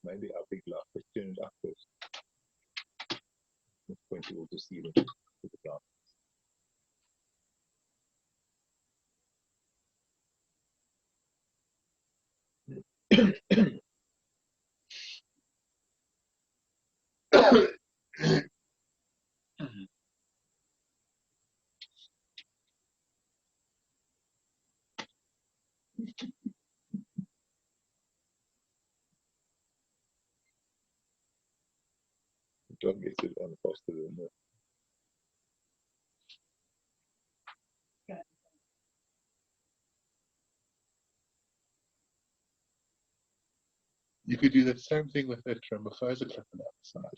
Maybe I'll be turn it up first. It's going to also see the glass. Don't get it on faster than that. You could do the same thing with that trimophosa clip on the outside.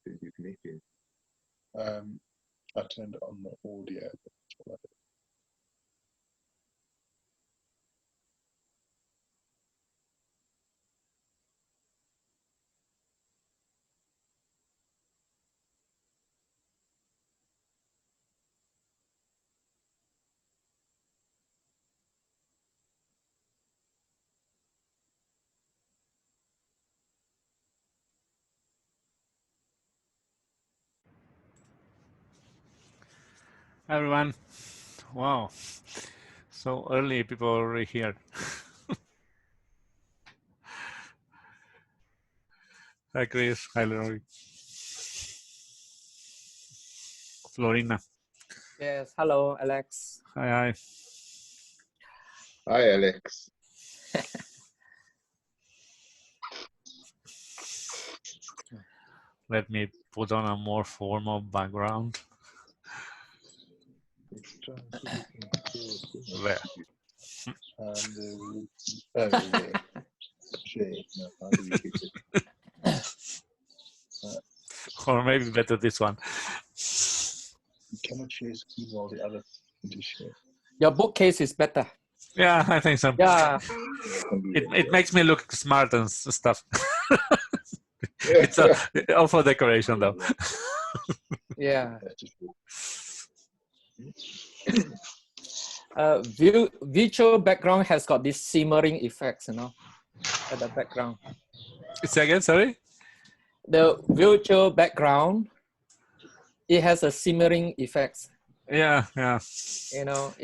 Did you connect it? I turned on the audio. Hi everyone. Wow. So early, people are already here. Hi Chris. Hi Lori. Florina. Yes, hello, Alex. Hi, hi. Hi, Alex. Let me put on a more formal background. There. Or maybe better this one. You cannot share screen while the other can share. Your bookcase is better. Yeah, I think so. Yeah. It makes me look smart and stuff. It's all for decoration though. Yeah. Virtual background has got this simmering effects, you know, at the background. Say again, sorry? The virtual background, it has a simmering effects. Yeah, yeah. You know,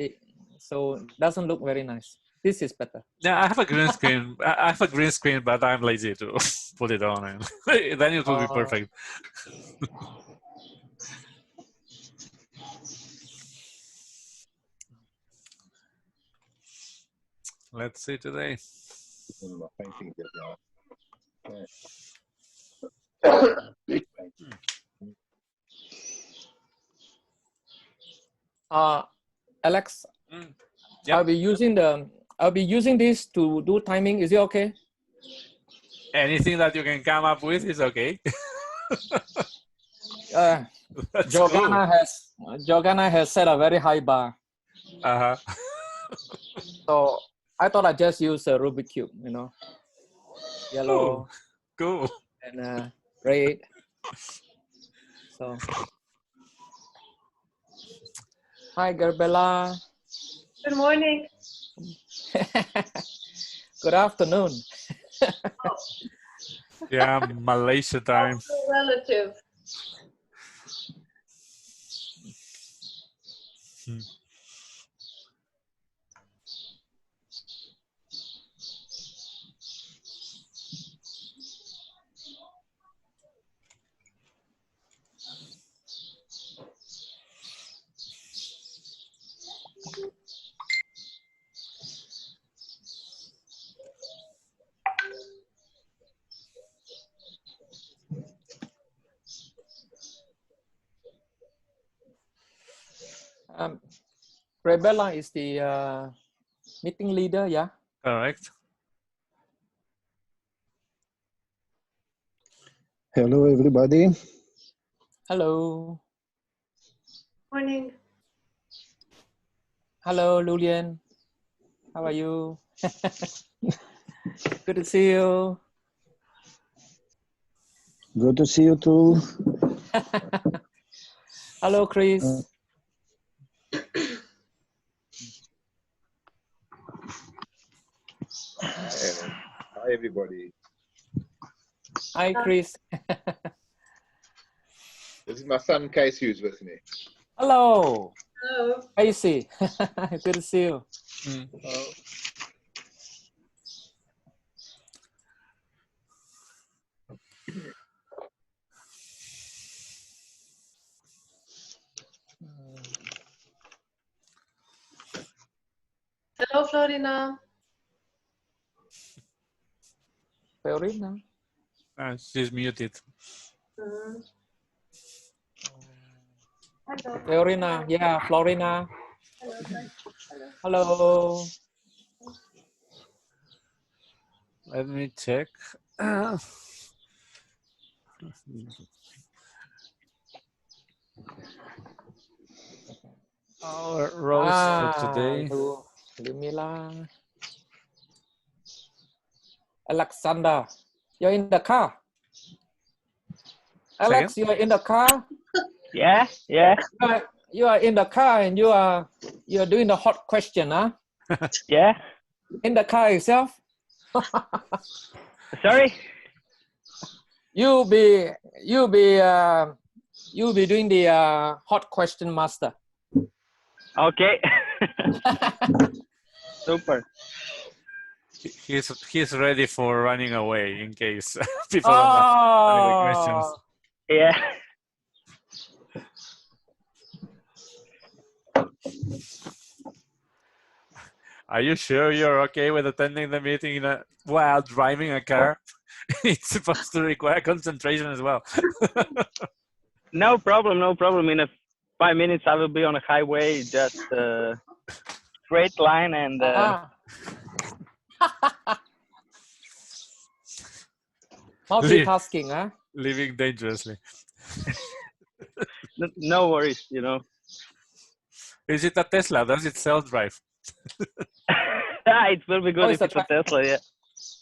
so it doesn't look very nice. This is better. Yeah, I have a green screen. I have a green screen, but I'm lazy to put it on, and then it will be perfect. Let's see today. Big painting. Alex, Yep. I'll be using this to do timing. Is it okay? Anything that you can come up with is okay. Jogana has set a very high bar. So I thought I'd just use a Rubik cube, you know, yellow, cool, and red. So, hi, Gerbella. Good morning. Good afternoon. Yeah, Malaysia time. Relative. Rebella is the meeting leader, yeah? Correct. Hello, everybody. Hello. Morning. Hello, Lulian. How are you? Good to see you. Good to see you too. Hello, Chris. Hi, everybody. Hi, Chris. This is my son, Casey, who's with me. Hello. Hello. Casey. Good to see you. Oh, Hello, Florina. Florina. She's muted. Mm. Hello. Florina. Yeah, Florina. Hello. Hello. Let me check. Our roles for today. Lumila. Alexander, you're in the car. Alex, you are in the car. Yeah. You are in the car and you are doing the hot question, huh? Yeah. In the car itself. Sorry. You'll be doing the hot question master. Okay. Super. He's ready for running away in case people have any questions. Yeah. Are you sure you're okay with attending the meeting while driving a car? It's supposed to require concentration as well. No problem. No problem. In 5 minutes, I will be on a highway, just straight line and. Multitasking, huh? Living dangerously. No worries, you know. Is it a Tesla? Does it self-drive? It will be good if it's a Tesla, yeah.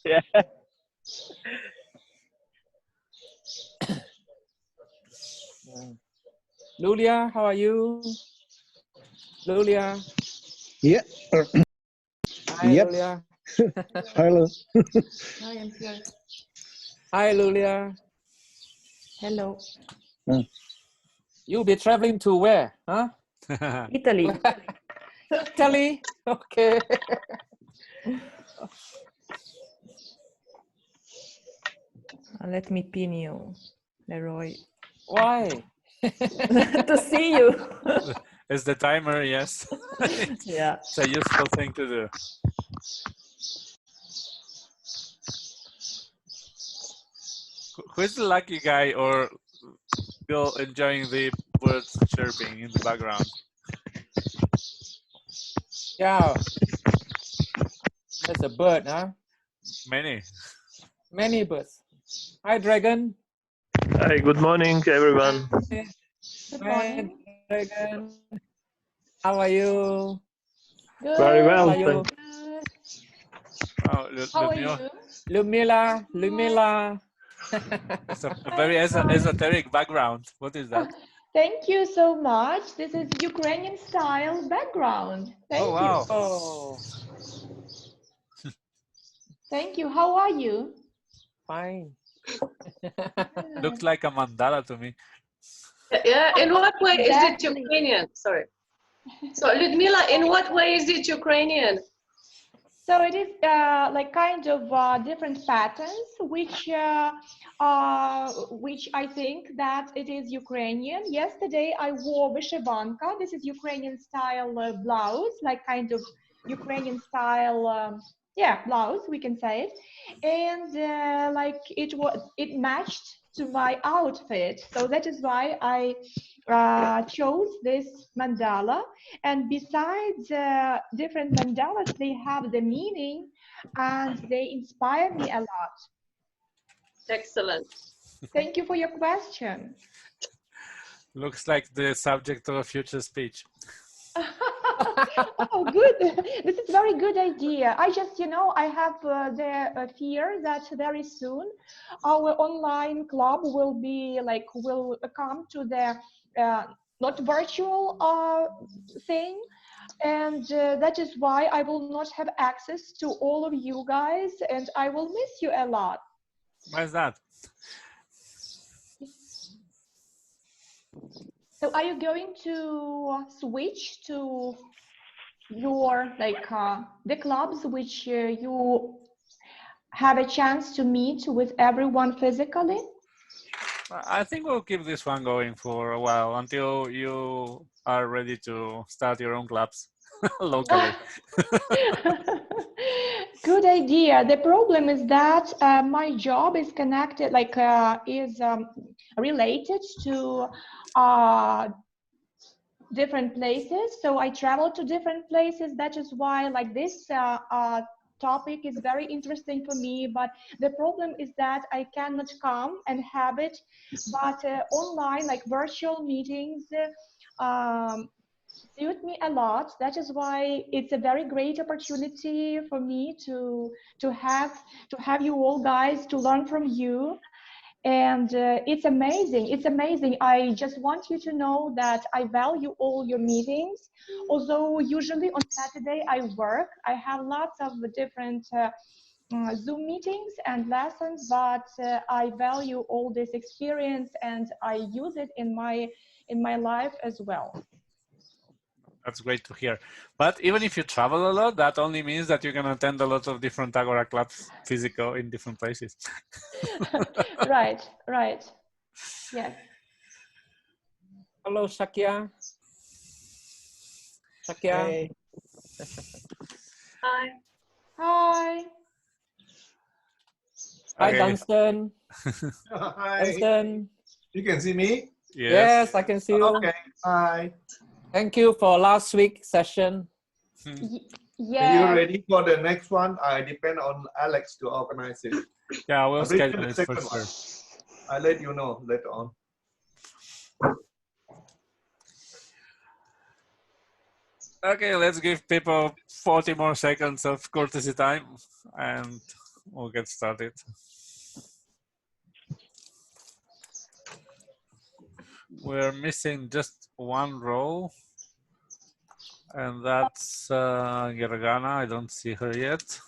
Yeah. Lulia, how are you? Lulia. Yeah. Hi, Yep. Lulia. Hello. I am here. Hi, Lulia. Hello. You'll be traveling to where? Huh? Italy. Italy? Okay. Let me pin you, Leroy. Why? To see you. It's the timer, yes. Yeah. It's a useful thing to do. Who's the lucky guy or still enjoying the birds chirping in the background? Yeah. There's a bird, huh? Many. Many birds. Hi, Dragon. Hi, good morning, everyone. Good morning. Hi, Dragon. How are you? Good. Very well, How are you? Oh, How are you? Lumila. It's a very esoteric background. What is that? Thank you so much. This is Ukrainian style background. Thank Oh, wow. you. Oh, Thank you. How are you? fine. Looks like a mandala to me. Yeah, in what way is it Exactly. Ukrainian? Sorry. So, Ludmila, in what way is it Ukrainian? So it is like kind of different patterns, which I think that it is Ukrainian. Yesterday I wore vyshyvanka. This is Ukrainian style blouse, like kind of Ukrainian style, blouse, we can say it. And like it matched to my outfit. So that is why I chose this mandala. And besides different mandalas, they have the meaning and they inspire me a lot. Excellent. Thank you for your question. Looks like the subject of a future speech. Oh, good. This is very good idea. I just, I have the fear that very soon our online club will be like, will come to the not virtual thing. And that is why I will not have access to all of you guys, and I will miss you a lot. Why is that? So are you going to switch to your, like, the clubs which you have a chance to meet with everyone physically? I think we'll keep this one going for a while until you are ready to start your own clubs locally. Good idea. The problem is that my job is connected, like, is related to different places. So I travel to different places. That is why, like, this topic is very interesting for me. But the problem is that I cannot come and have it. But online, like virtual meetings, suit me a lot. That is why it's a very great opportunity for me to have you all guys, to learn from you. And it's amazing. It's amazing. I just want you to know that I value all your meetings. Although usually on Saturday I work, I have lots of different Zoom meetings and lessons, but I value all this experience and I use it in my life as well. That's great to hear. But even if you travel a lot, that only means that you can attend a lot of different Agora clubs physical in different places. Right, right. Yes. Hello, Shakya. Shakya. Hey. Hi. Hi. Hi, Okay. Dunstan. Hi. Dunstan. You can see me? Yes, I can see you. Okay. Hi. Thank you for last week's session. Are you Yes. ready for the next one? I depend on Alex to organize it. Yeah, we'll I'll bring schedule the it for second sure. one. I'll let you know later on. Okay, let's give people 40 more seconds of courtesy time and we'll get started. We're missing just one row, and that's Gergana. I don't see her yet,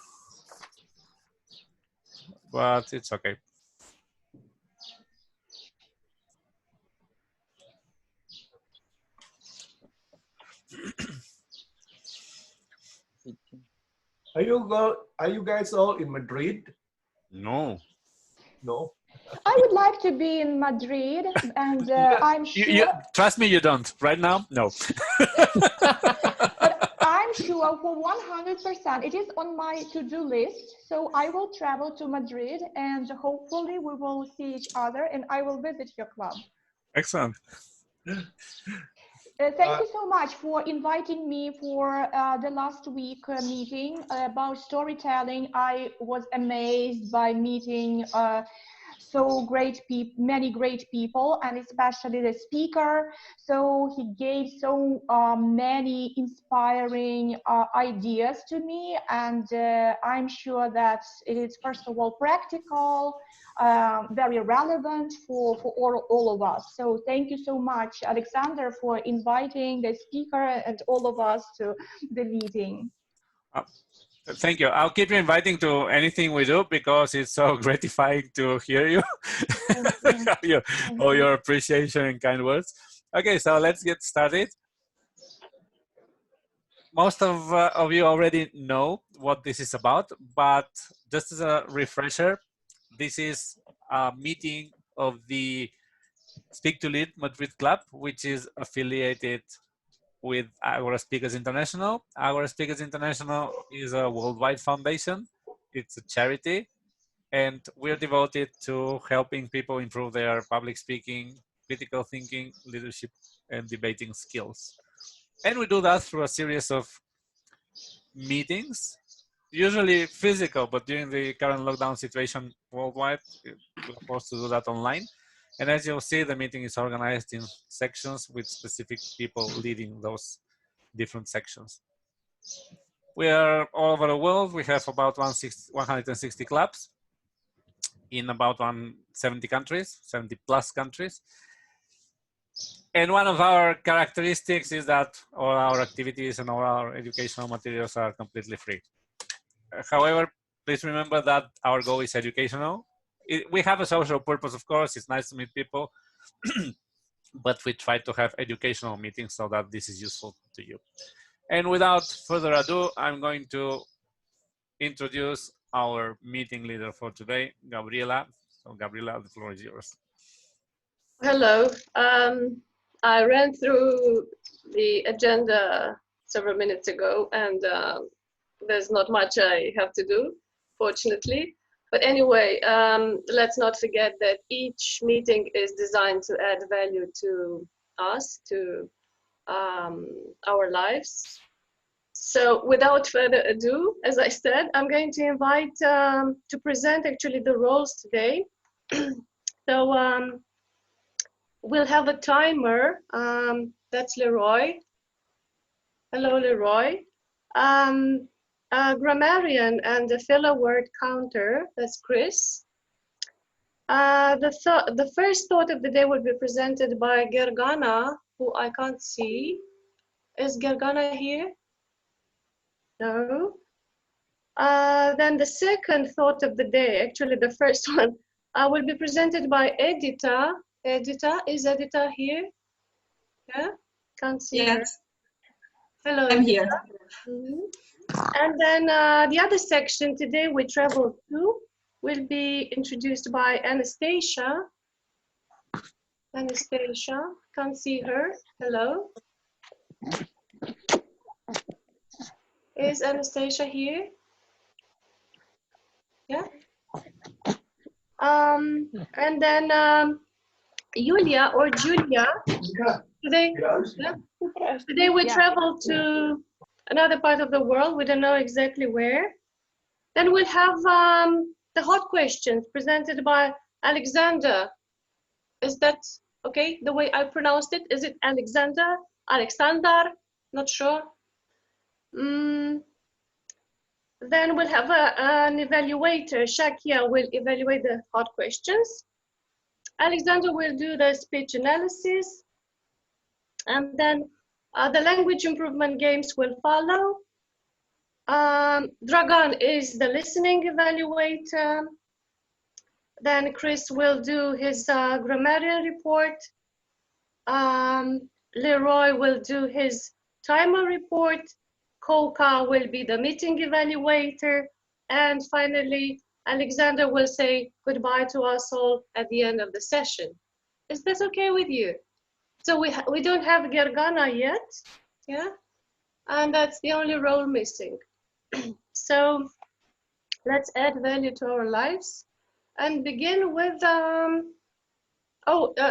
but it's okay. Are you guys all in Madrid? No. No. I would like to be in Madrid, and I'm sure. Trust me, you don't. Right now, no. But I'm sure for 100% it is on my to-do list. So I will travel to Madrid, and hopefully we will see each other, and I will visit your club. Excellent. Thank you so much for inviting me for the last week meeting about storytelling. I was amazed by meeting so great people, many great people, and especially the speaker. So he gave so many inspiring ideas to me, and I'm sure that it is, first of all, practical, very relevant for all of us. So thank you so much, Alexander, for inviting the speaker and all of us to the meeting. Thank you. I'll keep you inviting to anything we do because it's so gratifying to hear you. All your appreciation and kind words. Okay, so let's get started. Most of you already know what this is about, but just as a refresher, this is a meeting of the Speak to Lead Madrid Club, which is affiliated with Agora Speakers International. Agora Speakers International is a worldwide foundation. It's a charity, and we're devoted to helping people improve their public speaking, critical thinking, leadership, and debating skills. And we do that through a series of meetings, usually physical, but during the current lockdown situation worldwide, we're forced to do that online. And as you'll see, the meeting is organized in sections with specific people leading those different sections. We are all over the world. We have about 160 clubs in about 170 countries, 70 plus countries. And one of our characteristics is that all our activities and all our educational materials are completely free. However, please remember that our goal is educational. We have a social purpose, of course. It's nice to meet people, but we try to have educational meetings so that this is useful to you. And without further ado, I'm going to introduce our meeting leader for today, Gabriela. So Gabriela, the floor is yours. Hello. I ran through the agenda several minutes ago, and there's not much I have to do, fortunately. But anyway, let's not forget that each meeting is designed to add value to us, to our lives. So without further ado, as I said, I'm going to invite to present actually the roles today. So we'll have a timer. That's Leroy. Hello, Leroy. A grammarian and a filler word counter. That's Chris. The first thought of the day will be presented by Gergana, who I can't see. Is Gergana here? No. Then the second thought of the day, actually the first one, will be presented by Edita. Edita, is Edita here? Yeah, can't see her. Hello, I'm Edita. here. Mm-hmm. And then the other section today we travel to will be introduced by Anastasia. Anastasia, can't see her. Hello. Is Anastasia here? Yeah. And then Julia or Julia. Today, yeah. Today we travel to another part of the world. We don't know exactly where. Then we'll have the hot questions presented by Alexander. Is that okay? The way I pronounced it, is it Alexander? Alexander? Not sure. Then we'll have an evaluator. Shakia will evaluate the hot questions. Alexander will do the speech analysis. And then the language improvement games will follow. Dragan is the listening evaluator. Then Chris will do his grammarian report. Leroy will do his timer report. Koka will be the meeting evaluator. And finally, Alexander will say goodbye to us all at the end of the session. Is that okay with you? So we don't have Gergana yet, yeah? And that's the only role missing. So let's add value to our lives and begin with,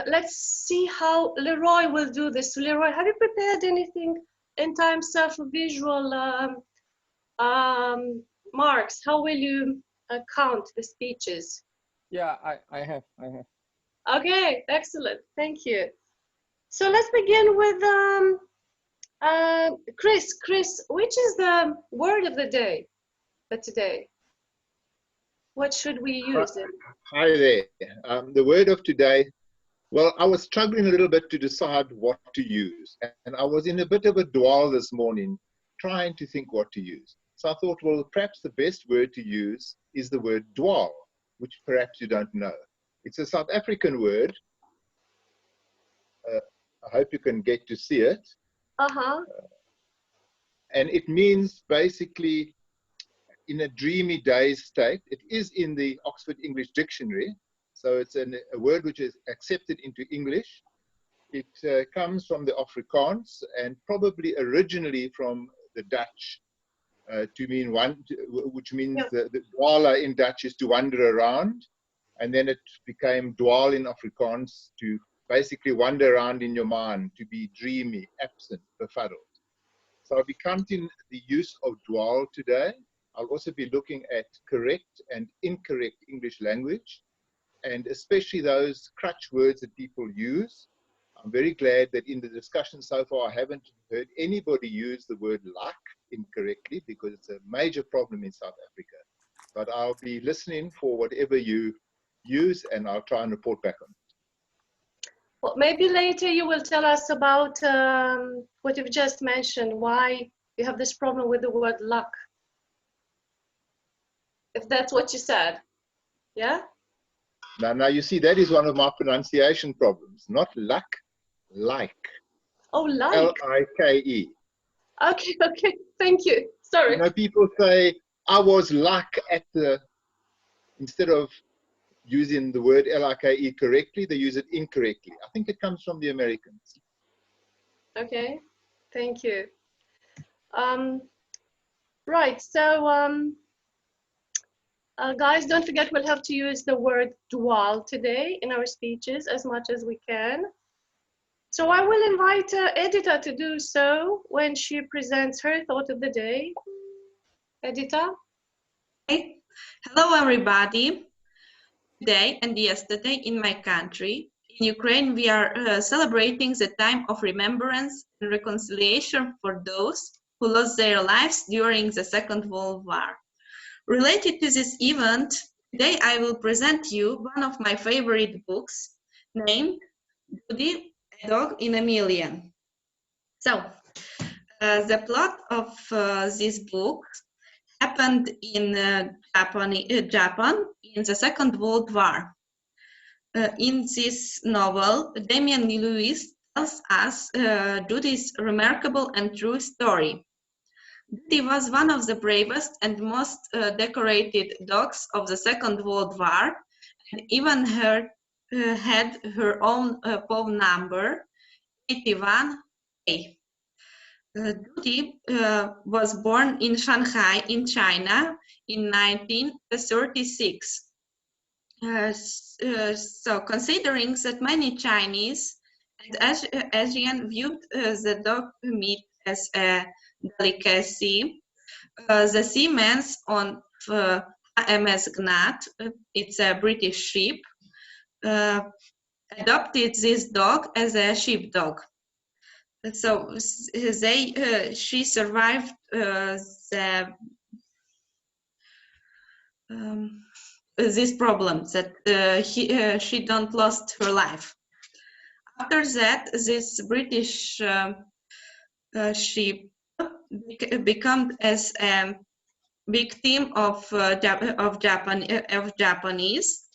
let's see how Leroy will do this. So Leroy, have you prepared anything in terms of visual marks? How will you count the speeches? Yeah, I have. Okay, excellent, thank you. So let's begin with Chris. Chris, which is the word of the day for today? What should we use? Hi there. The word of today, well, I was struggling a little bit to decide what to use. And I was in a bit of a dwell this morning, trying to think what to use. So I thought, well, perhaps the best word to use is the word dwal, which perhaps you don't know. It's a South African word. I hope you can get to see it. And it means basically in a dreamy daze state. It is in the Oxford English Dictionary. So it's a word which is accepted into English. It comes from the Afrikaans and probably originally from the Dutch to mean which means the dwala in Dutch is to wander around. And then it became dwal in Afrikaans to basically wander around in your mind, to be dreamy, absent, befuddled. So I'll be counting the use of dwal today. I'll also be looking at correct and incorrect English language, and especially those crutch words that people use. I'm very glad that in the discussion so far, I haven't heard anybody use the word luck incorrectly, because it's a major problem in South Africa. But I'll be listening for whatever you use, and I'll try and report back on it. Well, maybe later you will tell us about what you've just mentioned, why you have this problem with the word luck. If that's what you said, yeah? Now you see, that is one of my pronunciation problems. Not luck, like. Oh, like. L-I-K-E. Okay, okay, thank you. Sorry. You know, people say, I was like at the, instead of using the word L-I-K-E correctly, they use it incorrectly. I think it comes from the Americans. Okay, thank you. Right, so guys, don't forget we'll have to use the word dual today in our speeches as much as we can. So I will invite Edita to do so when she presents her thought of the day. Edita? Hey. Hello, everybody. Today and yesterday in my country, in Ukraine, we are celebrating the time of remembrance and reconciliation for those who lost their lives during the Second World War. Related to this event, today I will present you one of my favorite books named Judy, a Dog in a Million. So, the plot of this book happened in Japan in the Second World War. In this novel, Damien Lewis tells us Judy's remarkable and true story. Judy was one of the bravest and most decorated dogs of the Second World War, and even her had her own POV number, 81A. Judy was born in Shanghai in China in 1936. So considering that many Chinese and Asian viewed the dog meat as a delicacy, the seamen on HMS Gnat, it's a British ship, adopted this dog as a sheepdog. So she survived this problem that she don't lost her life. After that, this British sheep become as a victim of Japanese,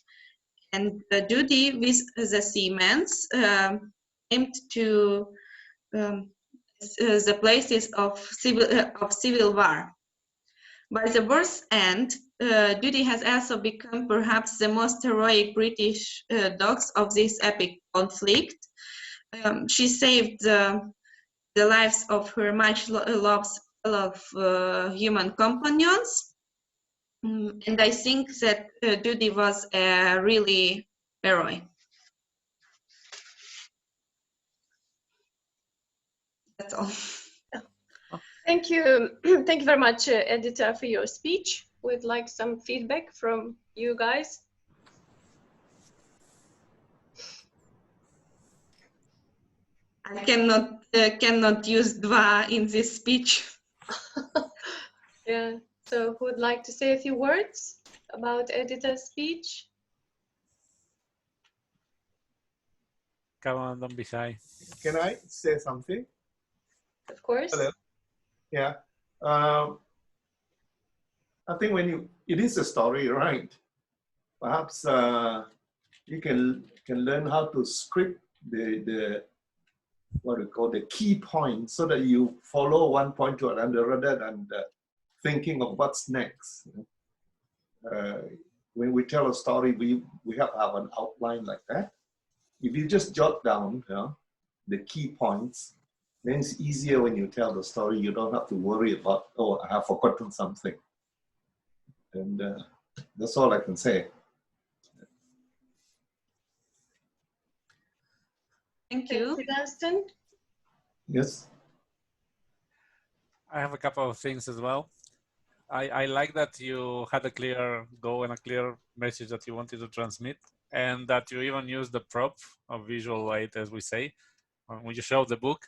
and Judy with the seamen aimed to the places of civil war. By the war's end, Judy has also become perhaps the most heroic British dogs of this epic conflict. She saved the lives of her much loved human companions, and I think that Judy was a really hero. That's all. Thank you. Thank you very much, Edita, for your speech. We'd like some feedback from you guys. I cannot use dva in this speech. Yeah. So who would like to say a few words about Edita's speech? Come on, don't be shy. Can I say something? Of course. Hello. Yeah. I think when it is a story, right? Perhaps you can learn how to script the what we call the key points, so that you follow one point to another rather than thinking of what's next. When we tell a story, we have to have an outline like that. If you just jot down the key points, then it's easier when you tell the story. You don't have to worry about, oh, I have forgotten something. And that's all I can say. Thank you. Dunstan? Yes. I have a couple of things as well. I like that you had a clear goal and a clear message that you wanted to transmit, and that you even used the prop of visual aid, as we say. when you show the book,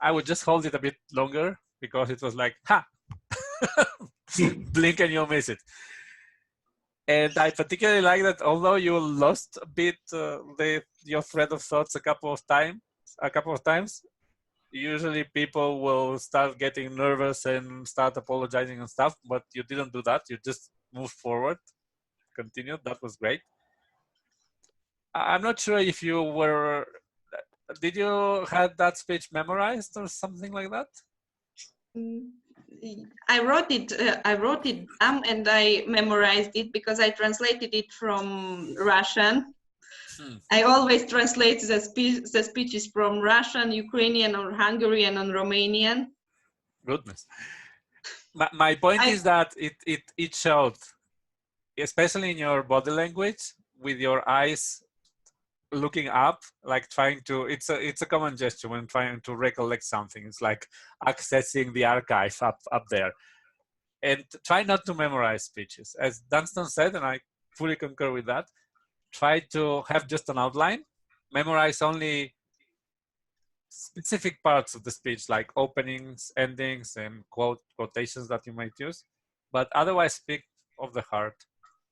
I would just hold it a bit longer because it was like, ha, blink and you'll miss it. And I particularly like that, although you lost a bit your thread of thoughts a couple of times, usually people will start getting nervous and start apologizing and stuff, but you didn't do that. You just moved forward, continued. That was great. I'm not sure if you were, did you have that speech memorized or something like that? I wrote it down and I memorized it because I translated it from Russian. I always translate the speeches from Russian, Ukrainian, or Hungarian, and Romanian. Goodness. My point is that it showed, especially in your body language, with your eyes looking up, like trying to, it's a common gesture when trying to recollect something. It's like accessing the archive up there. And try not to memorize speeches. As Dunstan said, and I fully concur with that, try to have just an outline, memorize only specific parts of the speech, like openings, endings, and quotations that you might use, but otherwise speak of the heart.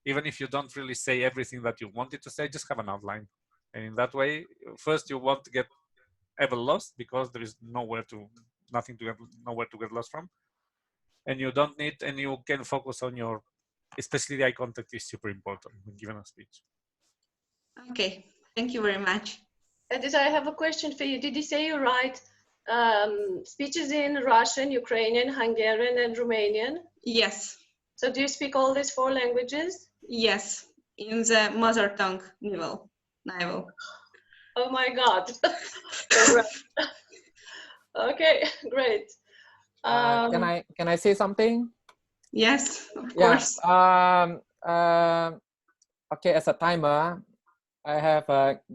Even if you don't really say everything that you wanted to say, just have an outline. And in that way, first you won't get ever lost because there is nowhere to get lost from. And you don't need, and you can focus on your, especially the eye contact is super important when given a speech. Okay, thank you very much. Edith, I have a question for you. Did you say you write speeches in Russian, Ukrainian, Hungarian, and Romanian? Yes. So do you speak all these 4 languages? Yes, in the mother tongue level. Oh my God. Okay, great. Can I say something? Yes, of course. Okay, as a timer, I have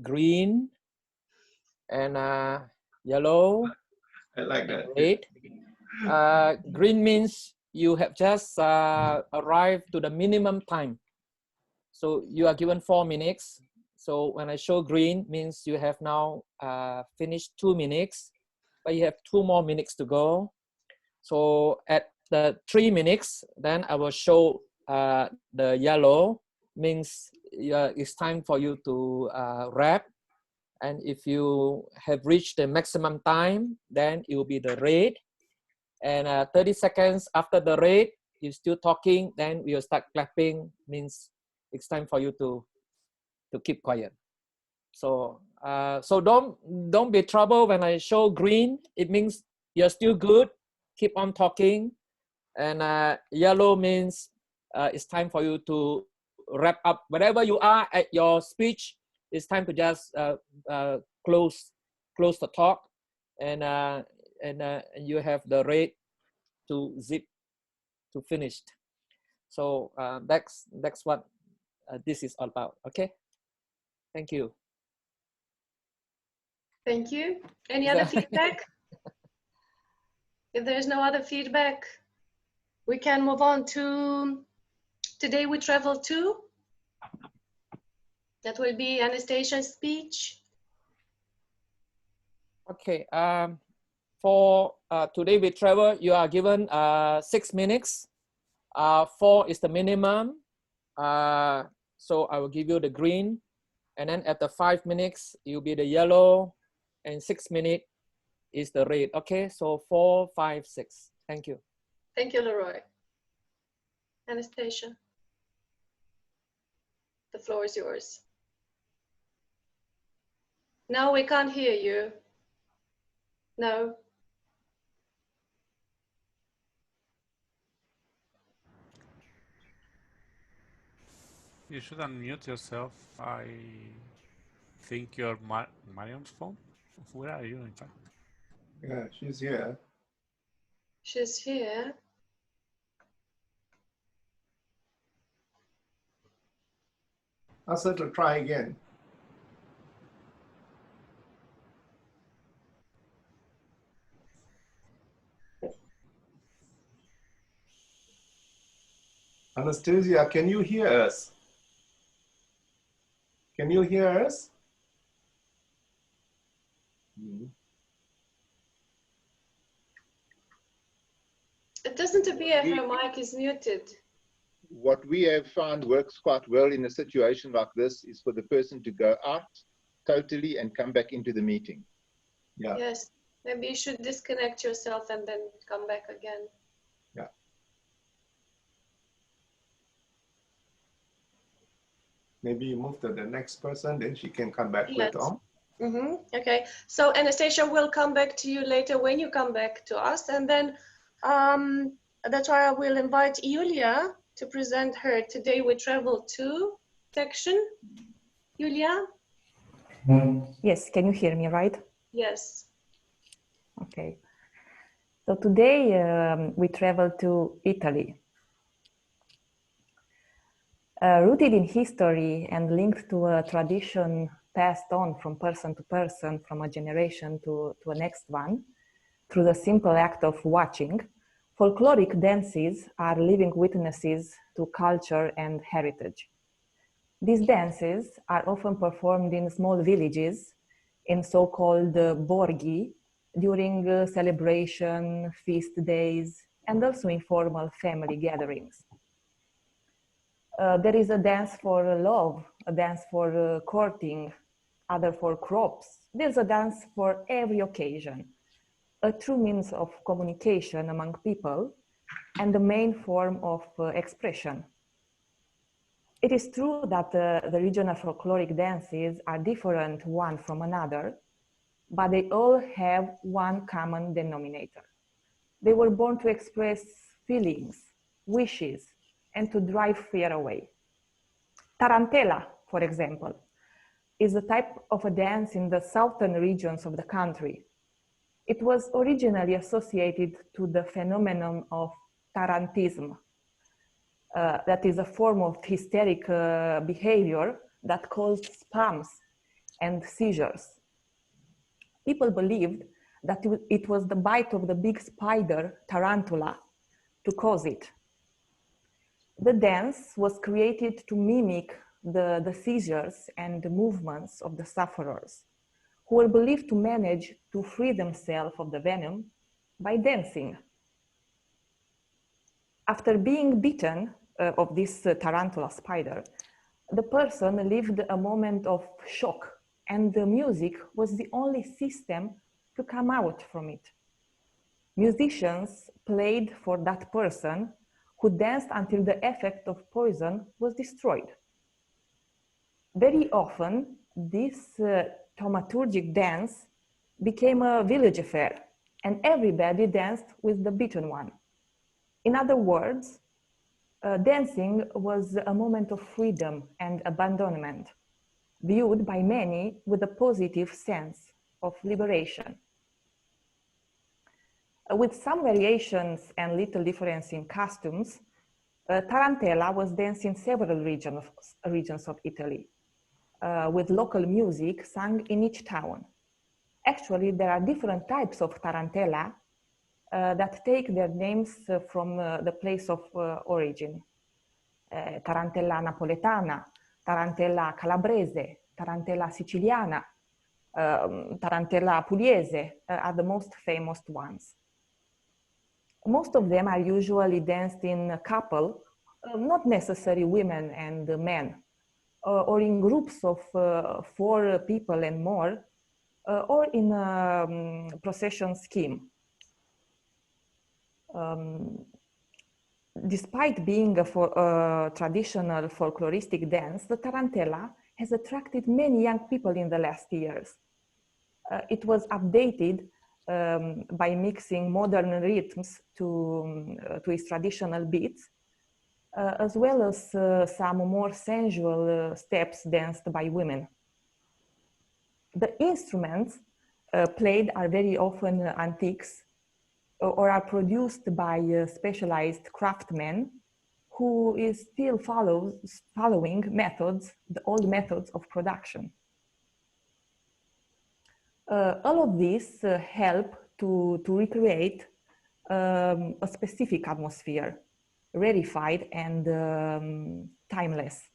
green and yellow. I like that. Red. Green means you have just arrived to the minimum time. So you are given 4 minutes. So when I show green, means you have now finished 2 minutes, but you have 2 more minutes to go. So at the 3 minutes, then I will show the yellow, means it's time for you to wrap. And if you have reached the maximum time, then it will be the red. And 30 seconds after the red, you're still talking, then we'll start clapping, means it's time for you to keep quiet. So so don't be troubled when I show green. It means you're still good. Keep on talking. And yellow means it's time for you to wrap up. Wherever you are at your speech, it's time to just close the talk, and you have the red to zip to finished. So that's what this is all about. Okay, thank you. Thank you. Any other feedback? If there's no other feedback, we can move on to Today We Travel To. That will be Anastasia's speech. Okay, for Today We Travel, you are given 6 minutes. 4 is the minimum. So I will give you the green. And then at the 5 minutes, it will be the yellow. And 6 minutes is the red. Okay, so 4, 5, 6. Thank you. Thank you, Leroy. Anastasia, the floor is yours. No, we can't hear you. No. You should unmute yourself. I think you're Marion's phone. Where are you, in fact? Yeah, she's here. She's here. Ask her to try again. Anastasia, can you hear us? Can you hear us? Mhm. It doesn't appear We- her mic is muted. What we have found works quite well in a situation like this is for the person to go out totally and come back into the meeting. Yeah. Yes, maybe you should disconnect yourself and then come back again. Yeah. Maybe you move to the next person, then she can come back Yes. later on. Okay, so Anastasia will come back to you later when you come back to us, and then that's why I will invite Yulia to present her Today We Travel To section. Yulia? Yes, can you hear me, right? Yes. Okay. So today we travel to Italy. Rooted in history and linked to a tradition passed on from person to person, from a generation to a next one, through the simple act of watching, folkloric dances are living witnesses to culture and heritage. These dances are often performed in small villages, in so-called borghi, during celebration, feast days, and also informal family gatherings. There is a dance for love, a dance for courting, other for crops. There's a dance for every occasion, a true means of communication among people and the main form of expression. It is true that the regional folkloric dances are different one from another, but they all have one common denominator. They were born to express feelings, wishes, and to drive fear away. Tarantella, for example, is a type of a dance in the southern regions of the country. It was originally associated to the phenomenon of tarantism, that is a form of hysteric behavior that caused spasms and seizures. People believed that it was the bite of the big spider, tarantula, to cause it. The dance was created to mimic the seizures and the movements of the sufferers, who were believed to manage to free themselves of the venom by dancing. After being bitten of this tarantula spider, the person lived a moment of shock, and the music was the only system to come out from it. Musicians played for that person who danced until the effect of poison was destroyed. Very often, this thaumaturgic dance became a village affair, and everybody danced with the beaten one. In other words, dancing was a moment of freedom and abandonment, viewed by many with a positive sense of liberation. With some variations and little difference in costumes, tarantella was danced in several regions of Italy, with local music sung in each town. Actually, there are different types of tarantella that take their names from the place of origin. Tarantella napoletana, tarantella calabrese, tarantella siciliana, tarantella pugliese are the most famous ones. Most of them are usually danced in a couple, not necessarily women and men, or in groups of 4 people and more, or in a procession scheme. Despite being a traditional folkloristic dance, the tarantella has attracted many young people in the last years. It was updated by mixing modern rhythms to its traditional beats, as well as some more sensual steps danced by women. The instruments played are very often antiques or are produced by specialized craftsmen who is still following methods, the old methods of production. All of this help to recreate a specific atmosphere, rarefied and timeless.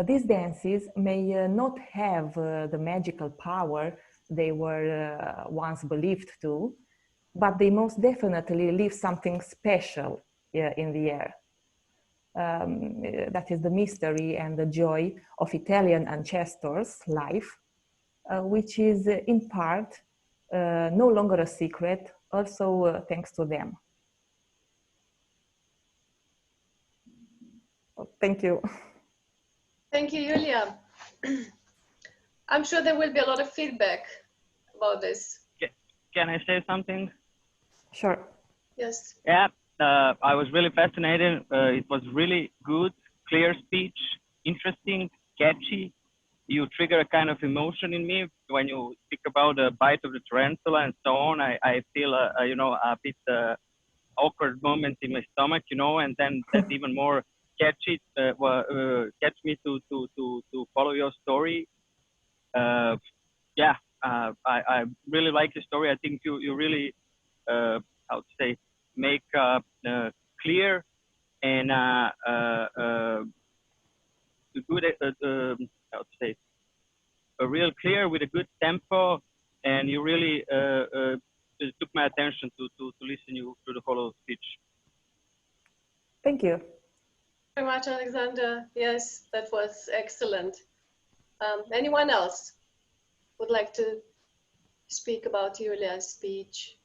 These dances may not have the magical power they were once believed to, but they most definitely leave something special in the air. That is the mystery and the joy of Italian ancestors' life, which is in part no longer a secret, also thanks to them. Thank you. Thank you, Julia. I'm sure there will be a lot of feedback about this. Can I say something? Sure. Yes. Yeah, I was really fascinated. It was really good, clear speech, interesting, catchy. You trigger a kind of emotion in me when you speak about the bite of the tarantula and so on. I feel, you know, a bit awkward moment in my stomach, you know, and then that's even more catchy. Catch me to follow your story. Yeah, I really like your story. I think you really, how to say, make clear and good, how to say, real clear with a good tempo, and you really took my attention to listen you through the whole speech. Thank you. Very much, Alexander. Yes, that was excellent. Anyone else would like to speak about Julia's speech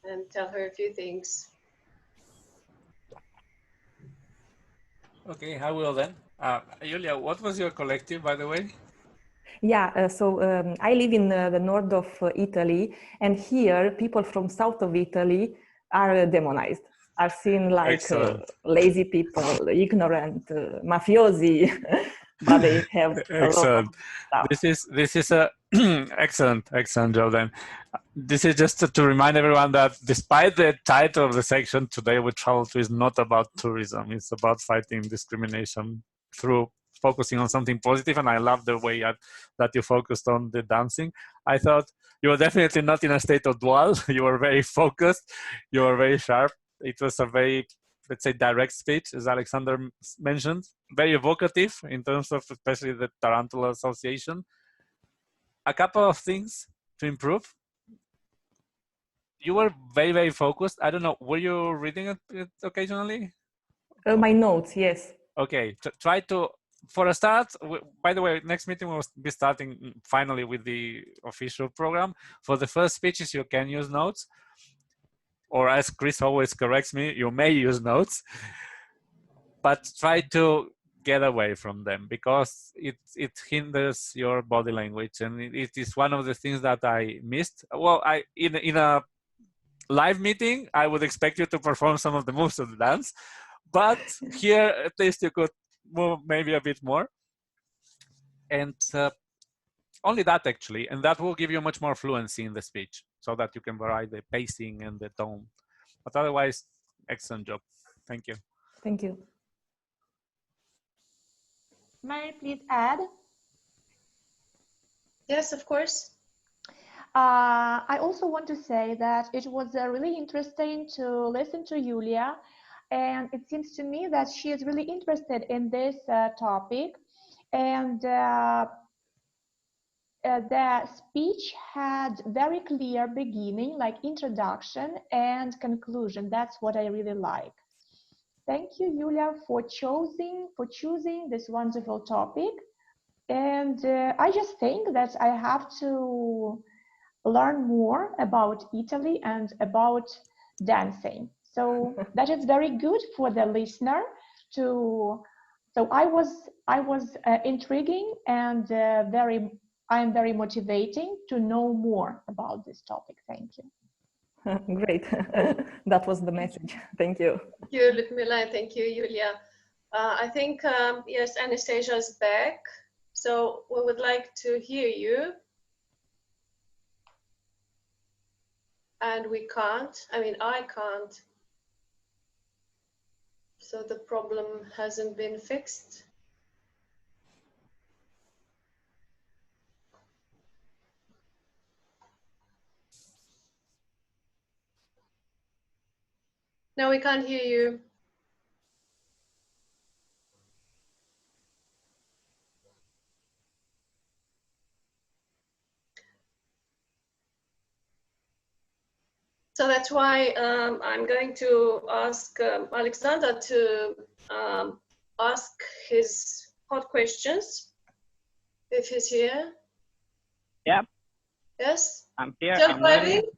and tell her a few things? Okay, I will then. Julia, what was your collective, by the way? Yeah, I live in the north of Italy, and here people from south of Italy are demonized, are seen like lazy people, ignorant, mafiosi, but they have Excellent. a lot of stuff. This is a excellent job then. This is just to remind everyone that despite the title of the section, Today We Travel To is not about tourism. It's about fighting discrimination through focusing on something positive. And I love the way that you focused on the dancing. I thought you were definitely not in a state of dwell. You were very focused. You were very sharp. It was a very, let's say, direct speech, as Alexander mentioned, very evocative in terms of especially the Tarantula Association. A couple of things to improve. You were very focused. I don't know, were you reading it occasionally? My notes, yes. Okay, try to, for a start, by the way, next meeting will be starting finally with the official program. For the first speeches, you can use notes, or as Chris always corrects me, you may use notes, but try to get away from them because it hinders your body language, and it is one of the things that I missed. Well, in a live meeting, I would expect you to perform some of the moves of the dance, but here at least you could move maybe a bit more, and only that actually, and that will give you much more fluency in the speech so that you can vary the pacing and the tone. But otherwise, excellent job. Thank you. Thank you. May I please add? Yes, of course. I also want to say that it was really interesting to listen to Julia, and it seems to me that she is really interested in this topic, and the speech had very clear beginning, like introduction and conclusion. That's what I really like. Thank you, Julia, for choosing this wonderful topic. And I just think that I have to learn more about Italy and about dancing. So that is very good for the listener to. So I was intriguing and I'm very motivating to know more about this topic. Thank you. Great. That was the message. Thank you. Thank you, Ludmila. Thank you, Julia. I think, yes, Anastasia is back. So we would like to hear you. And we can't, I can't. So the problem hasn't been fixed. No, we can't hear you. So that's why I'm going to ask Alexander to ask his hot questions, if he's here. Yeah, Yes? I'm here. Still I'm ready. driving?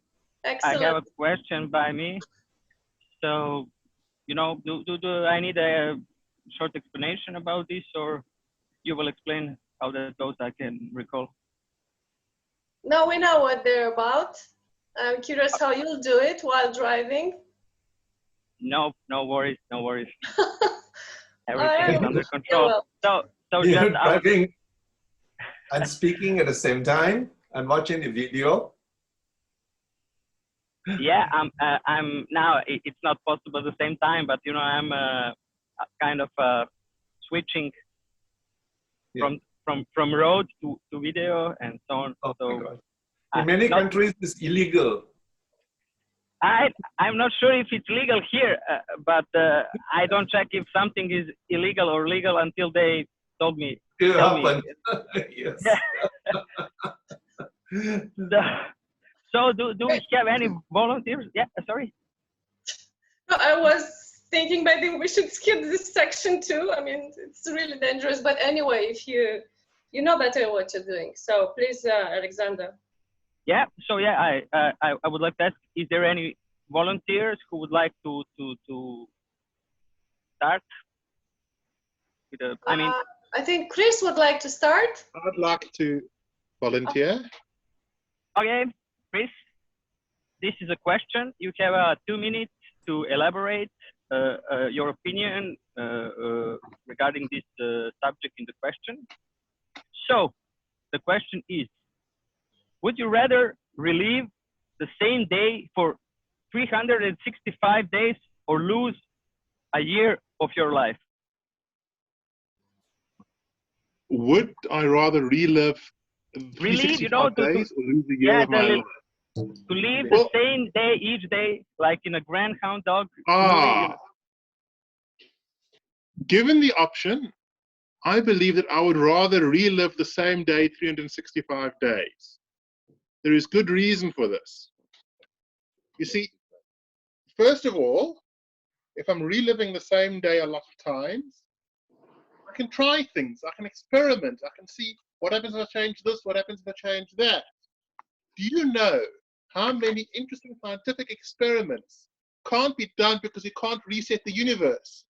Excellent. I have a question by me. So, you know, do I need a short explanation about this, or you will explain how that goes? I can recall. No, we know what they're about. I'm curious how you'll do it while driving. No, no worries, no worries. I Everything is am. under Yeah, control. well, So You're just out. driving and speaking at the same time and watching the video. Yeah, I'm now. It's not possible at the same time, but you know, I'm kind of switching from road to video and so on. Oh so my God. In many countries, it's illegal. I'm not sure if it's legal here, but I don't check if something is illegal or legal until they told me. It Tell me. happened. Yes. So do we have any volunteers? Yeah, sorry. I was thinking maybe we should skip this section too. I mean, it's really dangerous. But anyway, if you know better what you're doing, so please, Alexander. Yeah. So yeah, I would like to ask: is there any volunteers who would like to start? With a, I mean, I think Chris would like to start. I'd like to volunteer. Okay, Chris. This is a question. You have 2 minutes to elaborate your opinion regarding this subject in the question. So, the question is, would you rather relive the same day for 365 days or lose a year of your life? Would I rather relive 365 days or lose a year of my life? To live the same day each day, like in a Greyhound dog movie. You know. Given the option, I believe that I would rather relive the same day 365 days. There is good reason for this. You see, first of all, if I'm reliving the same day a lot of times, I can try things, I can experiment, I can see what happens if I change this, what happens if I change that. Do you know how many interesting scientific experiments can't be done because you can't reset the universe?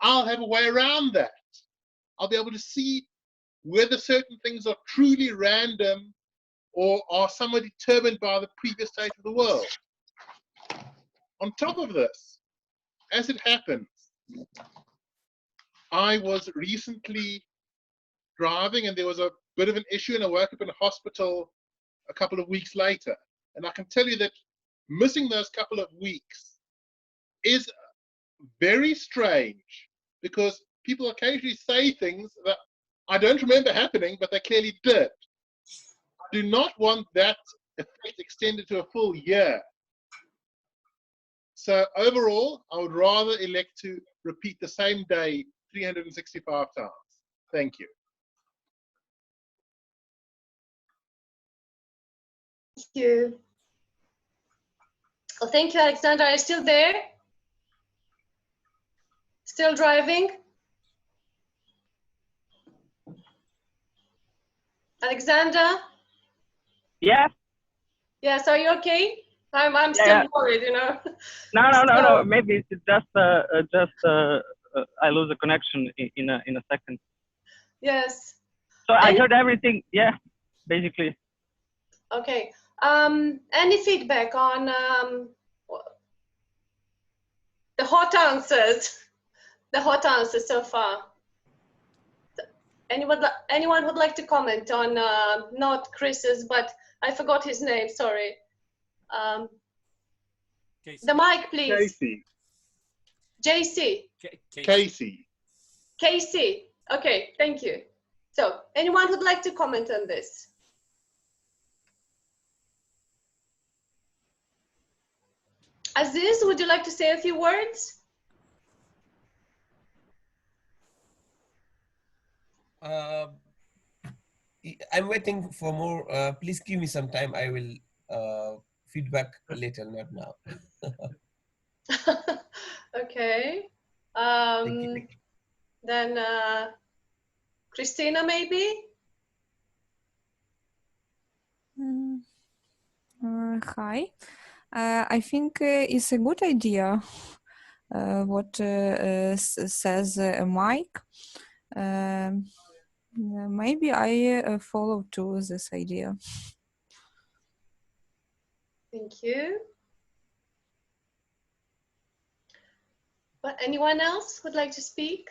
I'll have a way around that. I'll be able to see whether certain things are truly random or are somewhat determined by the previous state of the world. On top of this, as it happens, I was recently driving and there was a bit of an issue and I woke up in a hospital a couple of weeks later. And I can tell you that missing those couple of weeks is very strange because people occasionally say things that I don't remember happening, but they clearly did. I do not want that effect extended to a full year. So overall, I would rather elect to repeat the same day 365 times. Thank you. Thank you. Well, thank you, Alexander. Are you still there? Still driving? Alexander? Yeah. Yes, are you okay? I'm still worried, you know. No. Maybe it's just I lose a connection in a second. Yes. So I heard everything. Yeah, basically. Okay. Any feedback on the hot answers? The hot answers so far. Anyone would like to comment on not Chris's, but I forgot his name. Sorry. The mic, please. JC. Casey. Okay, thank you. So, anyone would like to comment on this? Aziz, would you like to say a few words? I'm waiting for more. Please give me some time. I will feedback later, not now. Okay. Thank you. Then Christina, maybe? Hi. I think it's a good idea what says Mike. Maybe I follow to this idea. Thank you. But anyone else would like to speak?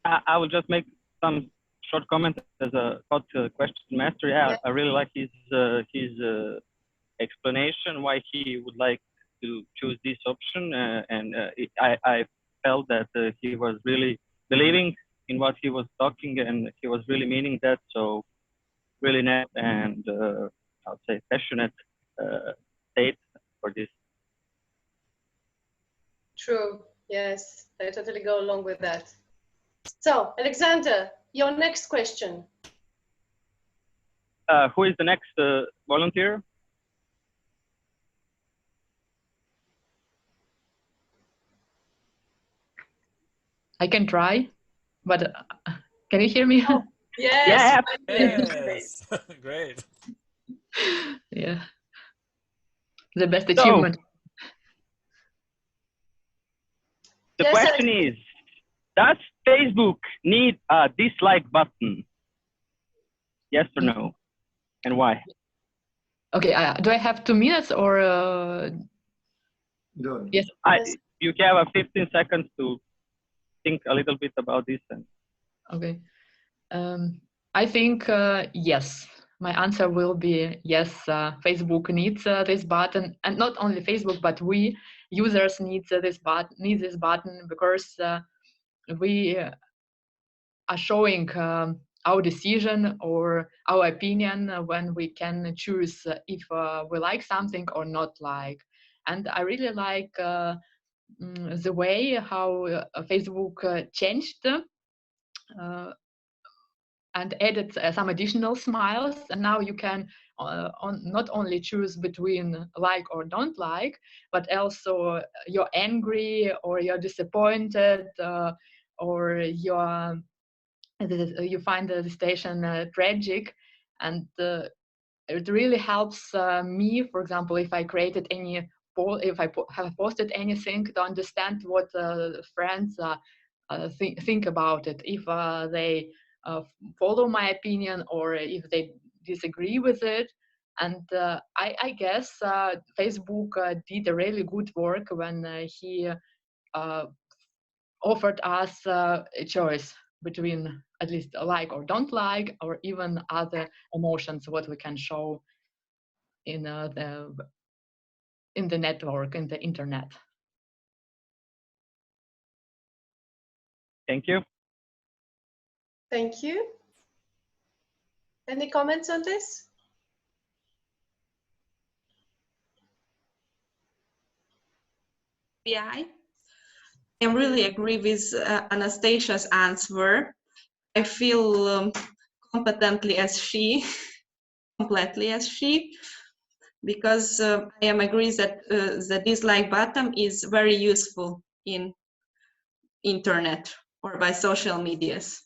I will just make some short comment as a thought question master. Yeah, I really like his explanation why he would like to choose this option, and I felt that he was really believing in what he was talking, and he was really meaning that. So really net and I would say passionate state for this. True. Yes, I totally go along with that. So, Alexander, your next question. Who is the next volunteer? I can try, but can you hear me? Oh, yes. Yes. Great. Yeah. The best achievement. The question is, does Facebook need a dislike button? Yes or no? And why? Okay, do I have 2 minutes or? No. Yes. You have 15 seconds to think a little bit about this. And Okay. I think yes. My answer will be yes. Facebook needs this button, and not only Facebook, but we users need this button because we are showing our decision or our opinion when we can choose if we like something or not like. And I really like the way how Facebook changed and added some additional smiles, and now you can not only choose between like or don't like, but also you're angry or you're disappointed or you find the station tragic, and it really helps me, for example, if I created any if I have posted anything, to understand what friends think about it, if they follow my opinion or if they disagree with it. And I guess Facebook did a really good work when he offered us a choice between at least like or don't like, or even other emotions what we can show in the network, in the internet. Thank you. Thank you. Any comments on this? Yeah, I really agree with Anastasia's answer. I feel completely as she, because I am agrees that the dislike button is very useful in internet or by social medias.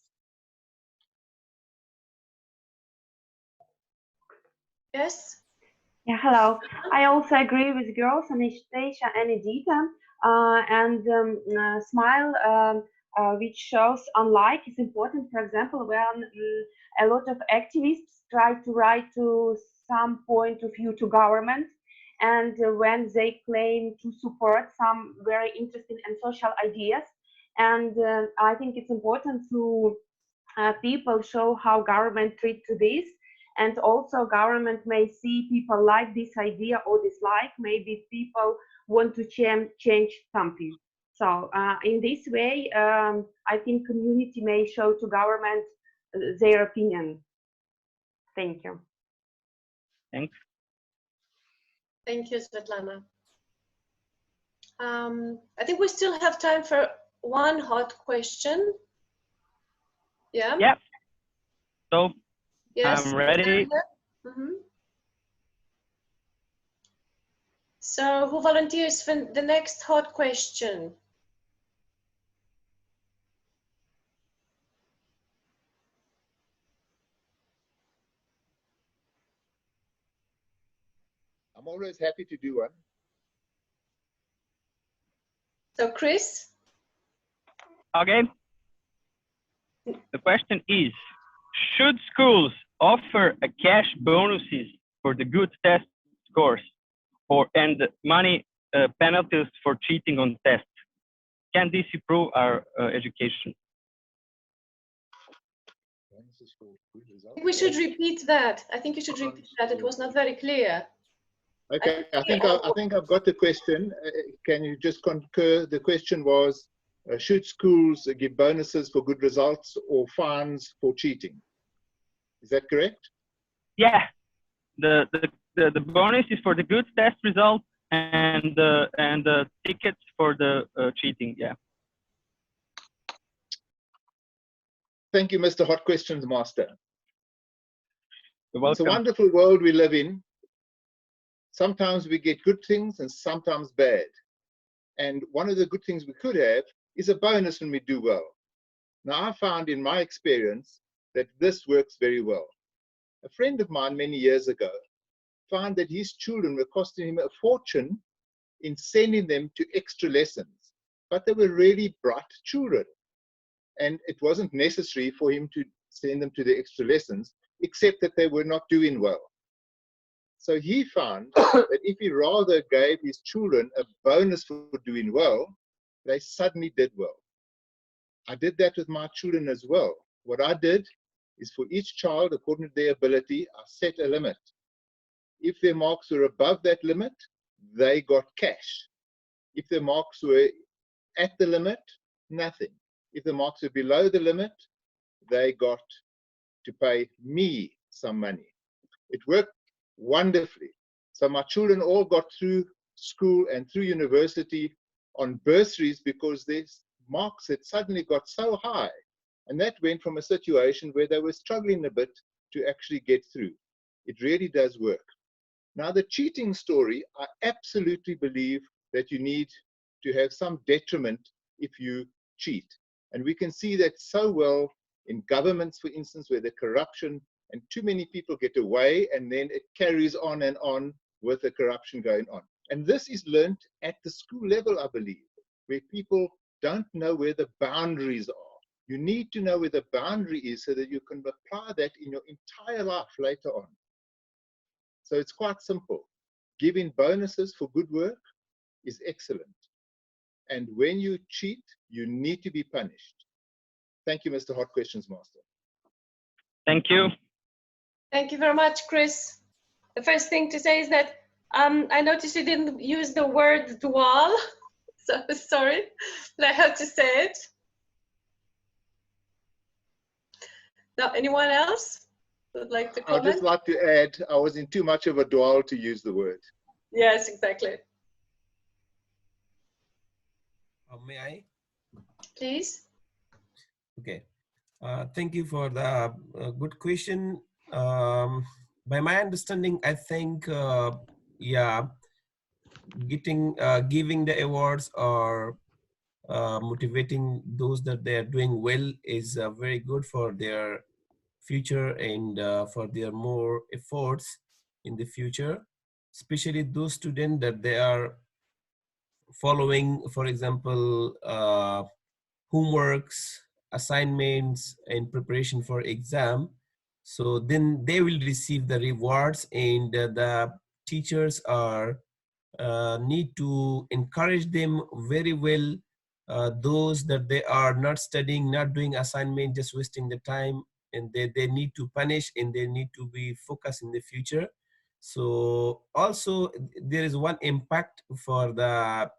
Yes. Yeah, hello. I also agree with girls, Anastasia and Edita, and smile, which shows unlike is important. For example, when a lot of activists try to write to some point of view to government, and when they claim to support some very interesting and social ideas, and I think it's important to people show how government treat to this. And also government may see people like this idea or dislike, maybe people want to change something. So in this way, I think community may show to government their opinion. Thank you. Thanks. Thank you, Svetlana. I think we still have time for one hot question. Yeah? Yeah. So Yes, I'm ready. Mhm. So who volunteers for the next hot question? I'm always happy to do one. So Chris? Okay. The question is, should schools offer a cash bonuses for the good test scores and money penalties for cheating on tests? Can this improve our education? I think we should repeat that. I think you should repeat that. It was not very clear. Okay, I think I've got the question. Can you just concur? The question was, should schools give bonuses for good results or fines for cheating? Is that correct? Yeah, the bonus is for the good test result and the tickets for the cheating. Yeah. Thank you, Mr. Hot Questions Master. You're It's a welcome. wonderful world we live in. Sometimes we get good things and sometimes bad. And one of the good things we could have is a bonus when we do well. Now, I found in my experience that this works very well. A friend of mine many years ago found that his children were costing him a fortune in sending them to extra lessons, but they were really bright children. And it wasn't necessary for him to send them to the extra lessons, except that they were not doing well. So he found that if he rather gave his children a bonus for doing well, they suddenly did well. I did that with my children as well. What I did is for each child, according to their ability, I set a limit. If their marks were above that limit, they got cash. If their marks were at the limit, nothing. If the marks were below the limit, they got to pay me some money. It worked wonderfully. So my children all got through school and through university on bursaries because their marks had suddenly got so high. And that went from a situation where they were struggling a bit to actually get through. It really does work. Now, the cheating story, I absolutely believe that you need to have some detriment if you cheat. And we can see that so well in governments, for instance, where the corruption and too many people get away, and then it carries on and on with the corruption going on. And this is learned at the school level, I believe, where people don't know where the boundaries are. You need to know where the boundary is so that you can apply that in your entire life later on. So it's quite simple. Giving bonuses for good work is excellent. And when you cheat, you need to be punished. Thank you, Mr. Hot Questions Master. Thank you. Thank you very much, Chris. The first thing to say is that I noticed you didn't use the word dual, so sorry, but I have to say it. Now, anyone else would like to comment? I'd just like to add, I was in too much of a dual to use the word. Yes, exactly. May I? Please. Okay. Thank you for the good question. By my understanding, I think, yeah, giving the awards or motivating those that they are doing well is very good for their future and for their more efforts in the future, especially those students that they are following, for example, homeworks, assignments, and preparation for exam. So then they will receive the rewards, and the teachers are need to encourage them very well. Those that they are not studying, not doing assignment, just wasting the time, and they need to punish and they need to be focused in the future. So also there is one impact for the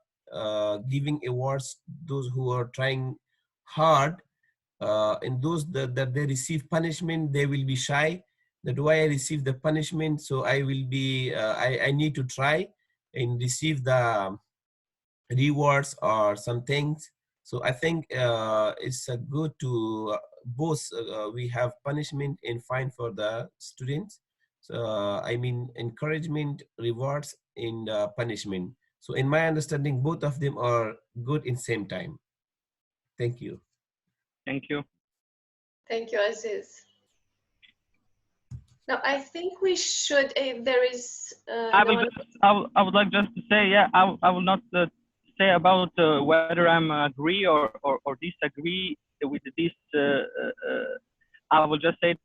giving awards, those who are trying hard, and those that they receive punishment, they will be shy. That why I receive the punishment, so I will be, I need to try and receive the rewards or some things. So I think it's good to both we have punishment and fine for the students. I mean encouragement, rewards, and punishment. So in my understanding, both of them are good in same time. Thank you. Thank you. Thank you, Aziz. Now, I think we should, if there is I no will one... just, I would like just to say, yeah, I will not say about whether I'm agree or disagree with this. I will just say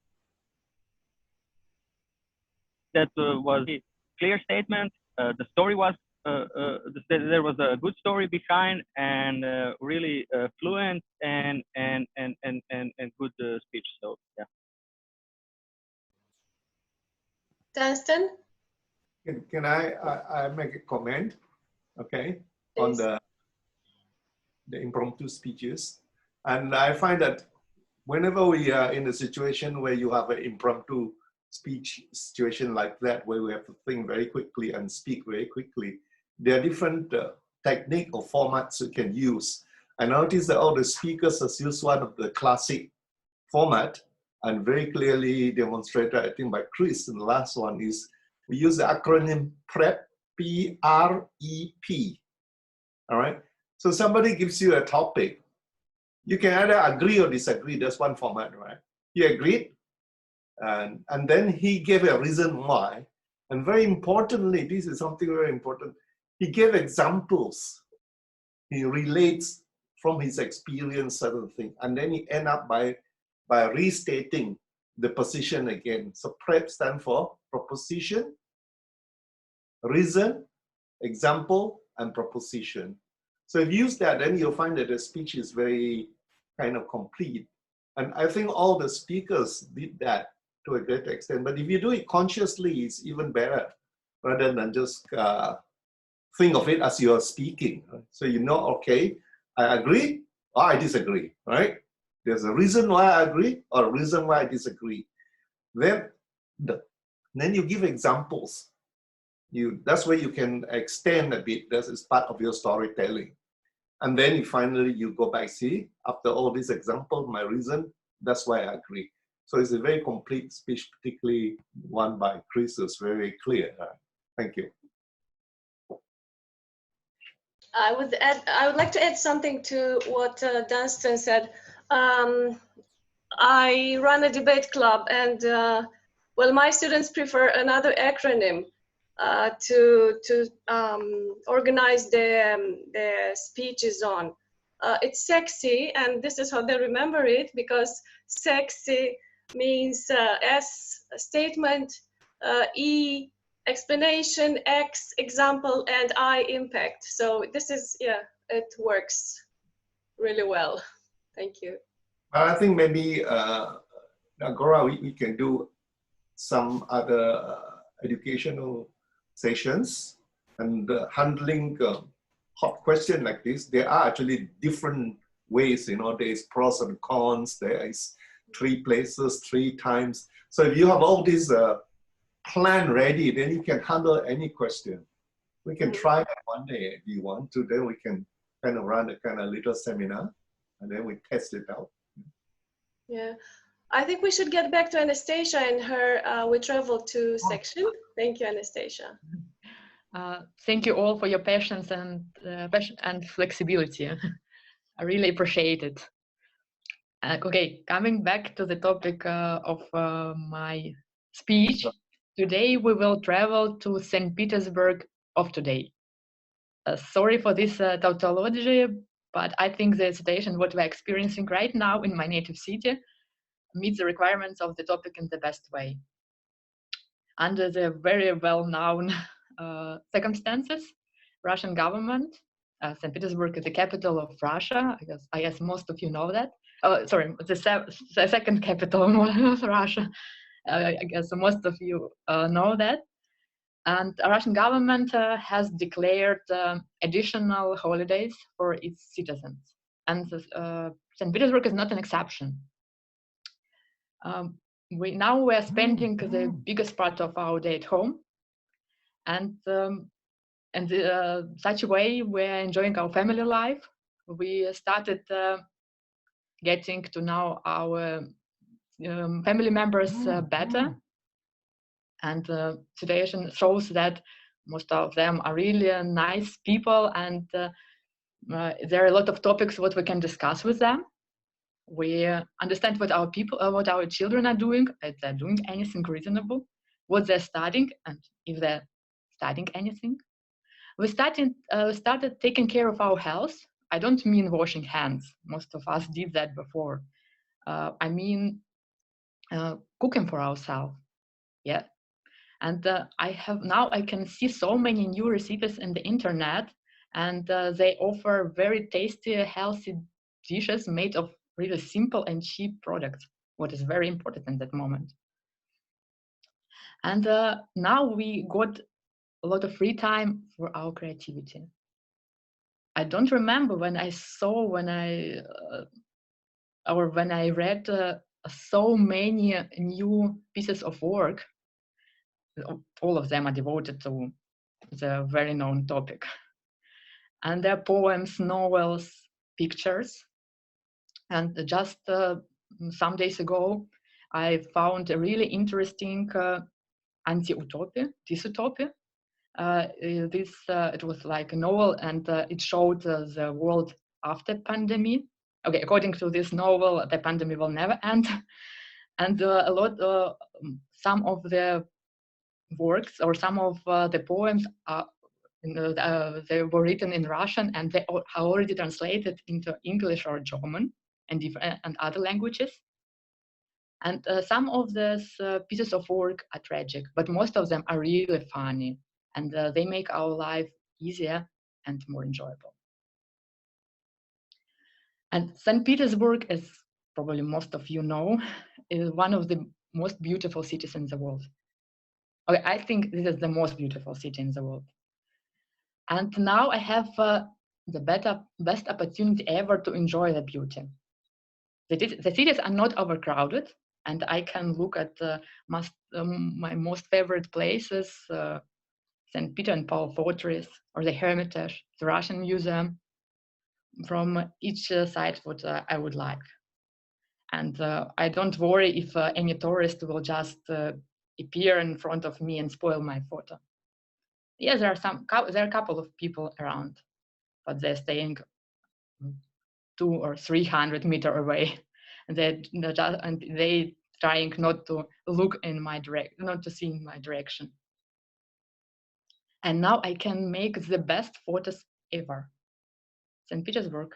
that was a clear statement. The story was, there was a good story behind, and really fluent and good speech. So yeah. Dunstan? Can I make a comment? Okay, on Please. the impromptu speeches, and I find that whenever we are in a situation where you have an impromptu speech situation like that, where we have to think very quickly and speak very quickly, there are different technique or formats you can use. I noticed that all the speakers has used one of the classic format, and very clearly demonstrated, I think, by Chris in the last one, is we use the acronym PREP, P-R-E-P. All right. So somebody gives you a topic. You can either agree or disagree. That's one format, right? He agreed, and then he gave a reason why. And very importantly, this is something very important. He gave examples. He relates from his experience certain thing, and then he end up by restating the position again. So PREP stands for proposition, reason, example, and proposition. So if you use that, then you'll find that the speech is very kind of complete. And I think all the speakers did that to a great extent. But if you do it consciously, it's even better, rather than just think of it as you're speaking. So you know, okay, I agree or I disagree, right? There's a reason why I agree or a reason why I disagree. Then you give examples. That's where you can extend a bit. That is part of your storytelling. And then you go back, see, after all these examples, my reason, that's why I agree. So it's a very complete speech, particularly one by Chris, is very clear. Thank you. I would like to add something to what Dunstan said. I run a debate club, and well, my students prefer another acronym to organize their speeches on. It's sexy, and this is how they remember it, because sexy means S, statement, E, explanation, X, example, and I, impact. So this is, yeah, it works really well. Thank you. I think maybe Agora, we can do some other educational sessions, and handling hot question like this. There are actually different ways, you know, there is pros and cons, there is 3 places, 3 times. So if you have all these plan ready, then you can handle any question. We can try that one day if you want to, then we can kind of run a kind of little seminar, and then we test it out. Yeah, I think we should get back to Anastasia and her We Travel To section. Thank you, Anastasia. Thank you all for your patience and flexibility. I really appreciate it. Okay, coming back to the topic of my speech, today we will travel to St. Petersburg of today. Sorry for this tautology, but I think the situation what we're experiencing right now in my native city meets the requirements of the topic in the best way. Under the very well-known circumstances, Russian government, St. Petersburg is the capital of Russia. I guess most of you know that. Sorry, the second capital of Russia. I guess most of you know that. And the Russian government has declared additional holidays for its citizens. And St. Petersburg is not an exception. We are spending the biggest part of our day at home. And in such a way, we're enjoying our family life. We started getting to know our family members better. And the situation shows that most of them are really nice people, and there are a lot of topics what we can discuss with them. We understand what what our children are doing, if they're doing anything reasonable, what they're studying, and if they're studying anything. We started taking care of our health. I don't mean washing hands. Most of us did that before. I mean cooking for ourselves. Yeah. And I can see so many new recipes in the internet, and they offer very tasty, healthy dishes made of really simple and cheap products, what is very important in that moment. And now we got a lot of free time for our creativity. I don't remember when I read so many new pieces of work. All of them are devoted to the very known topic. And there are poems, novels, pictures. And just some days ago, I found a really interesting anti-utopia, dystopia. It was like a novel, and it showed the world after pandemic. Okay, according to this novel, the pandemic will never end. And some of the works or some of the poems are they were written in Russian, and they are already translated into English or German and other languages. And some of these pieces of work are tragic, but most of them are really funny, and they make our life easier and more enjoyable. And St. Petersburg, as probably most of you know, is one of the most beautiful cities in the world. Okay, I think this is the most beautiful city in the world. And now I have the best opportunity ever to enjoy the beauty. The cities are not overcrowded, and I can look at my most favorite places, St. Peter and Paul Fortress, or the Hermitage, the Russian Museum, from each side what I would like. And I don't worry if any tourist will just appear in front of me and spoil my photo. Yes, there are a couple of people around, but they're staying 200 or 300 meters away, and they trying not to look in my direction, not to see in my direction. And now I can make the best photos ever. St. Petersburg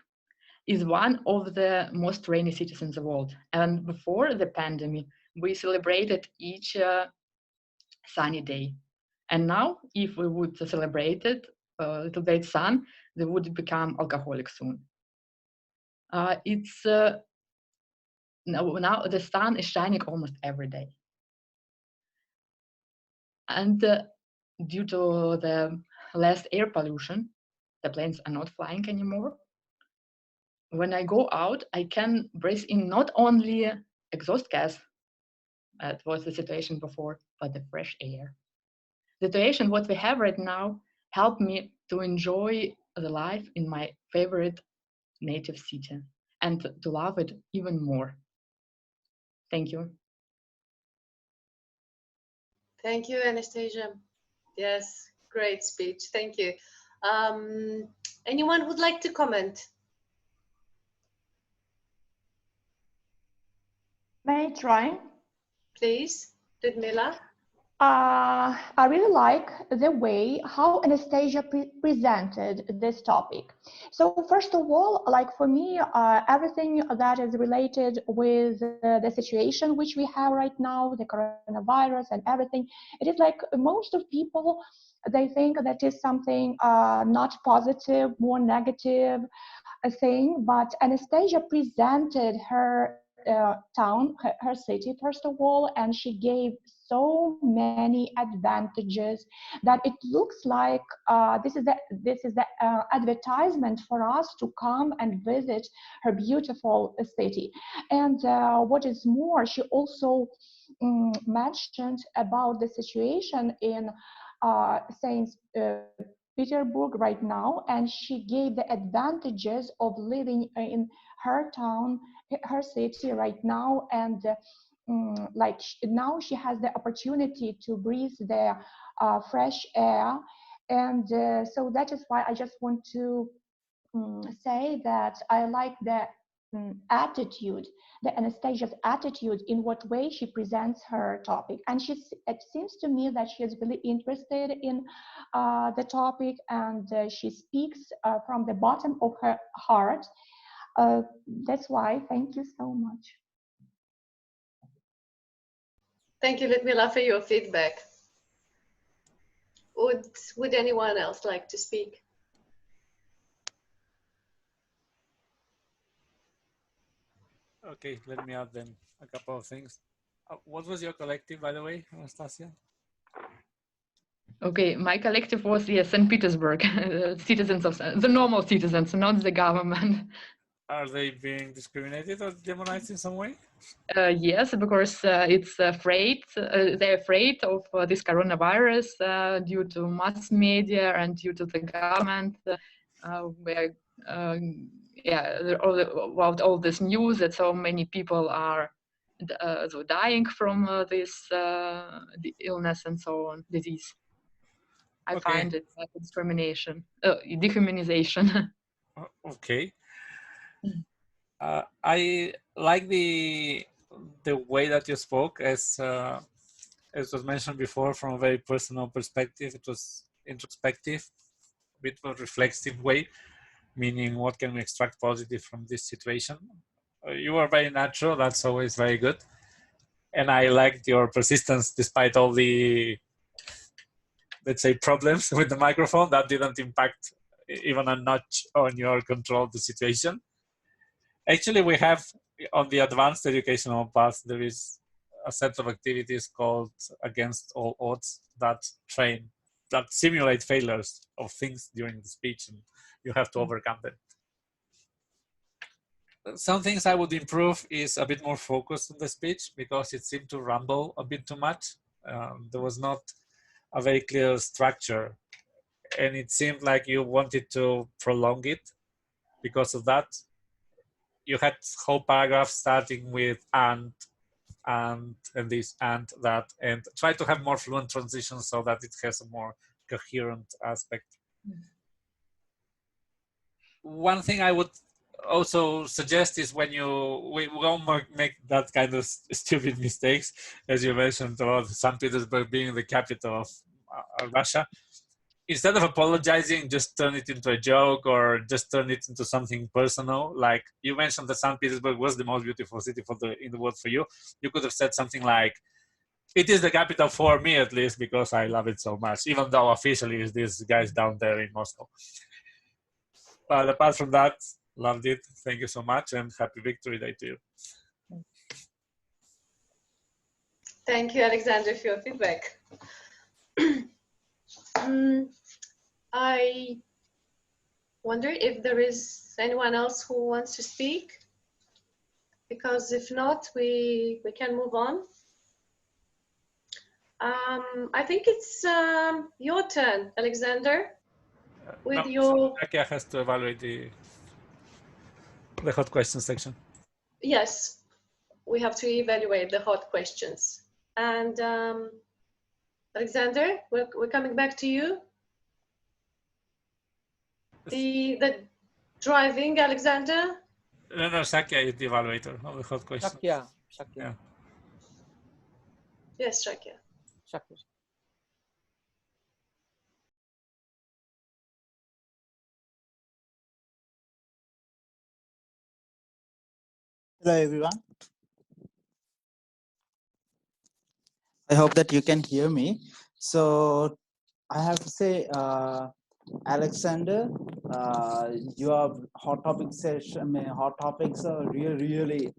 is one of the most rainy cities in the world, and before the pandemic, we celebrated each sunny day. And now, if we would celebrate it, today's sun, they would become alcoholic soon. Now the sun is shining almost every day. And due to the less air pollution, the planes are not flying anymore. When I go out, I can breathe in not only exhaust gas, that was the situation before, but the fresh air. The situation what we have right now helped me to enjoy the life in my favorite native city and to love it even more. Thank you. Thank you, Anastasia. Yes, great speech. Thank you. Anyone would like to comment? May I try? Please, Ludmila. I really like the way how Anastasia presented this topic. So first of all, like for me, everything that is related with the situation which we have right now, the coronavirus and everything, it is like most of people, they think that is something not positive, more negative thing, but Anastasia presented her town, her city, first of all, and she gave so many advantages that it looks like this is the advertisement for us to come and visit her beautiful city. And what is more, she also mentioned about the situation in Saint Petersburg right now, and she gave the advantages of living in her town, her city right now, and like now she has the opportunity to breathe the fresh air. And so that is why I just want to say that I like the attitude, the Anastasia's attitude, in what way she presents her topic. And it seems to me that she is really interested in the topic, and she speaks from the bottom of her heart. That's why, thank you so much. Thank you, Ludmila, for your feedback. Would anyone else like to speak? Okay, let me add then a couple of things. What was your collective, by the way, Anastasia? Okay, my collective was, yes, St. Petersburg, citizens of the normal citizens, not the government. Are they being discriminated or demonized in some way? Yes, because it's afraid. They're afraid of this coronavirus due to mass media and due to the government. Where, yeah, about all this news that so many people are dying from this the illness and so on, disease. I find it discrimination, dehumanization. Okay. I like the way that you spoke, as was mentioned before, from a very personal perspective. It was introspective, a bit more reflexive way, meaning what can we extract positive from this situation. You are very natural. That's always very good. And I liked your persistence despite all the, let's say, problems with the microphone. That didn't impact even a notch on your control of the situation. Actually, we have on the advanced educational path, there is a set of activities called Against All Odds that simulate failures of things during the speech, and you have to overcome them. Some things I would improve is a bit more focus on the speech, because it seemed to rumble a bit too much. There was not a very clear structure, and it seemed like you wanted to prolong it because of that. You had whole paragraphs starting with and this and that, and try to have more fluent transitions so that it has a more coherent aspect. One thing I would also suggest is when we won't make that kind of stupid mistakes, as you mentioned about St. Petersburg being the capital of Russia. Instead of apologizing, just turn it into a joke or just turn it into something personal. Like you mentioned that St. Petersburg was the most beautiful city in the world for you. You could have said something like, it is the capital for me, at least, because I love it so much, even though officially it's these guys down there in Moscow. But apart from that, loved it. Thank you so much, and happy Victory Day to you. Thank you, Alexander, for your feedback. I wonder if there is anyone else who wants to speak, because if not, we can move on. I think it's your turn, Alexander, with your... Akia has to evaluate the hot questions section. Yes, we have to evaluate the hot questions. And Alexander, we're coming back to you. The driving, Alexander? No, Shakya is the evaluator of the hot questions. Shakya. Yeah. Yes, Shakya. Shakya. Hello, everyone. I hope that you can hear me. So I have to say, Alexander, your hot topic session, hot topics are really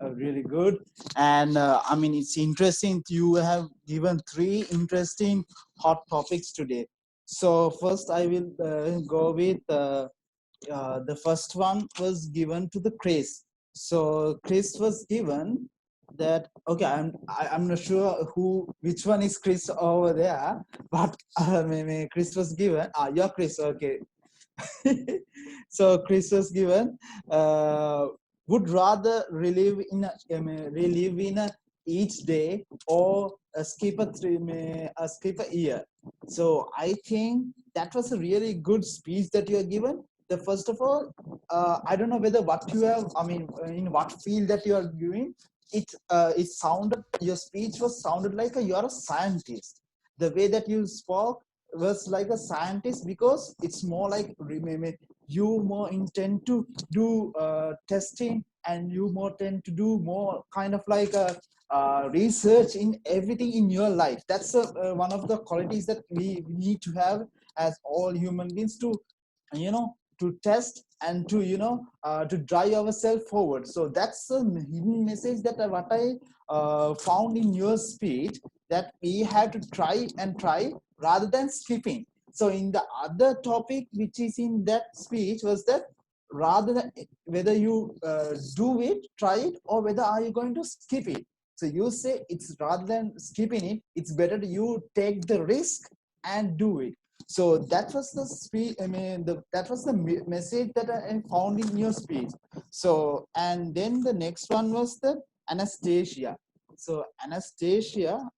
good. And I mean, it's interesting. You have given 3 interesting hot topics today. So first I will go with the first one was given to the Chris. So Chris was given that, okay, I'm not sure which one is Chris over there, but Chris was given, you're Chris, okay. So Chris was given, would rather live in a each day or skip a year. So I think that was a really good speech that you are given. The first of all, I don't know whether what you have, I mean, in what field that you are doing. It sounded, your speech was sounded like you're a scientist. The way that you spoke was like a scientist, because it's more like, remember, you more intend to do testing, and you more tend to do more kind of like a research in everything in your life. That's one of the qualities that we need to have as all human beings, to to test and to to drive ourselves forward. So that's a hidden message that what I found in your speech, that we have to try and try rather than skipping. So in the other topic which is in that speech was that, rather than whether you do it, try it, or whether are you going to skip it. So you say it's rather than skipping it, it's better you take the risk and do it. So that was the speech. I mean, that was the message that I found in your speech. So, and then the next one was the Anastasia. So Anastasia,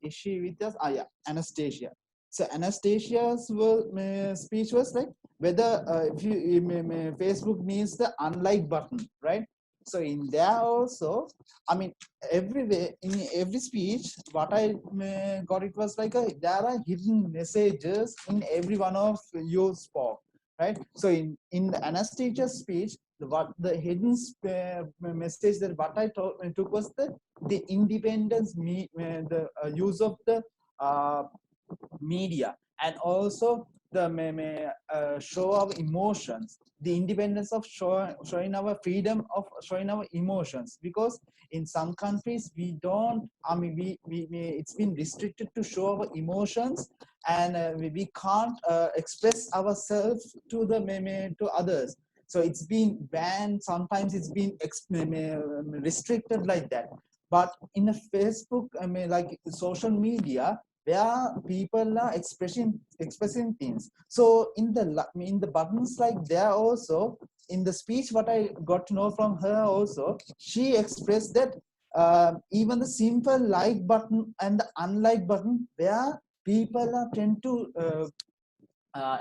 is she with us? Ah, yeah, Anastasia. So Anastasia's speech was like, whether if you Facebook needs the unlike button, right? So in there also, I mean, everywhere in every speech, what I got, it was like there are hidden messages in every one of your spoke, right? So in the Anastasia's speech, what the hidden message that what I took was the independence, the use of the media, and also the show of emotions, the independence of showing our freedom of showing our emotions. Because in some countries we don't, I mean, we it's been restricted to show our emotions, and we can't express ourselves to to others. So it's been banned, sometimes it's been restricted like that. But in a Facebook, I mean, like social media, where people are expressing things. So in the buttons, like there also, in the speech what I got to know from her also, she expressed that even the simple like button and the unlike button, where people are tend to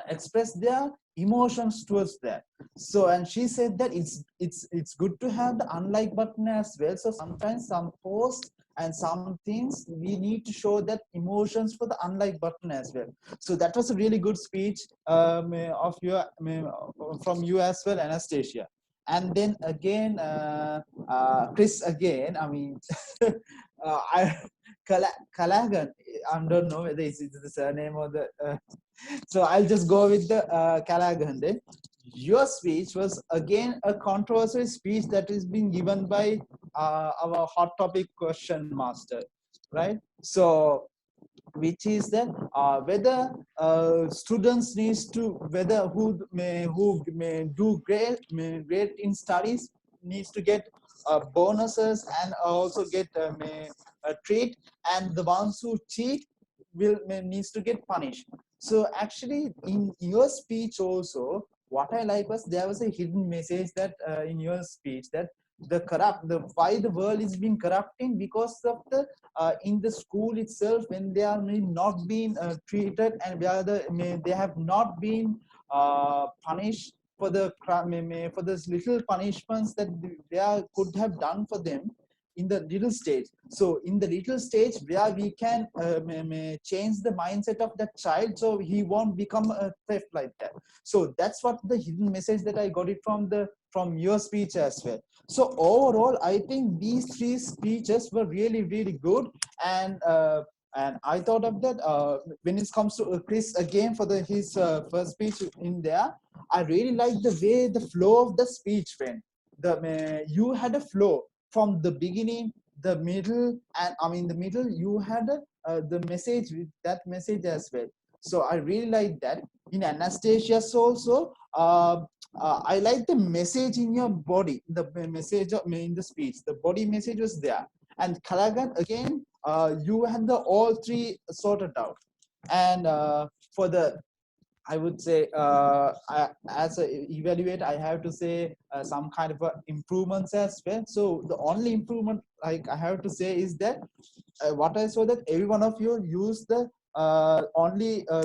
express their emotions towards that. So, and she said that it's good to have the unlike button as well. So sometimes some posts and some things we need to show that emotions for the unlike button as well. So that was a really good speech of your from you as well, Anastasia. And then again, Chris again, I mean, Callaghan, I don't know whether it's the surname or the so I'll just go with the Callaghan then. Your speech was again a controversial speech that is being given by our hot topic question master, right? So which is that whether students needs to, whether who may do great in studies needs to get bonuses and also get a treat, and the ones who cheat needs to get punished. So actually in your speech also, what I like was there was a hidden message that in your speech, that the why the world is being corrupting, because of the in the school itself, when they are not being treated, and where they have not been punished for the for those little punishments that they could have done for them in the little stage. So in the little stage where we can change the mindset of that child, so he won't become a theft like that. So that's what the hidden message that I got it from your speech as well. So overall, I think these three speeches were really, really good. And I thought of that when it comes to Chris again for his first speech in there, I really like the way the flow of the speech went. You had a flow from the beginning, the middle, and I mean the middle. You had the message with that message as well. So I really like that. In Anastasia's also, I like the message in your body, the message in the speech. The body message was there. And Callaghan, again, you had the all three sorted out. And for the I would say, as a evaluate, I have to say some kind of improvements as well. So the only improvement like I have to say is that what I saw that every one of you use the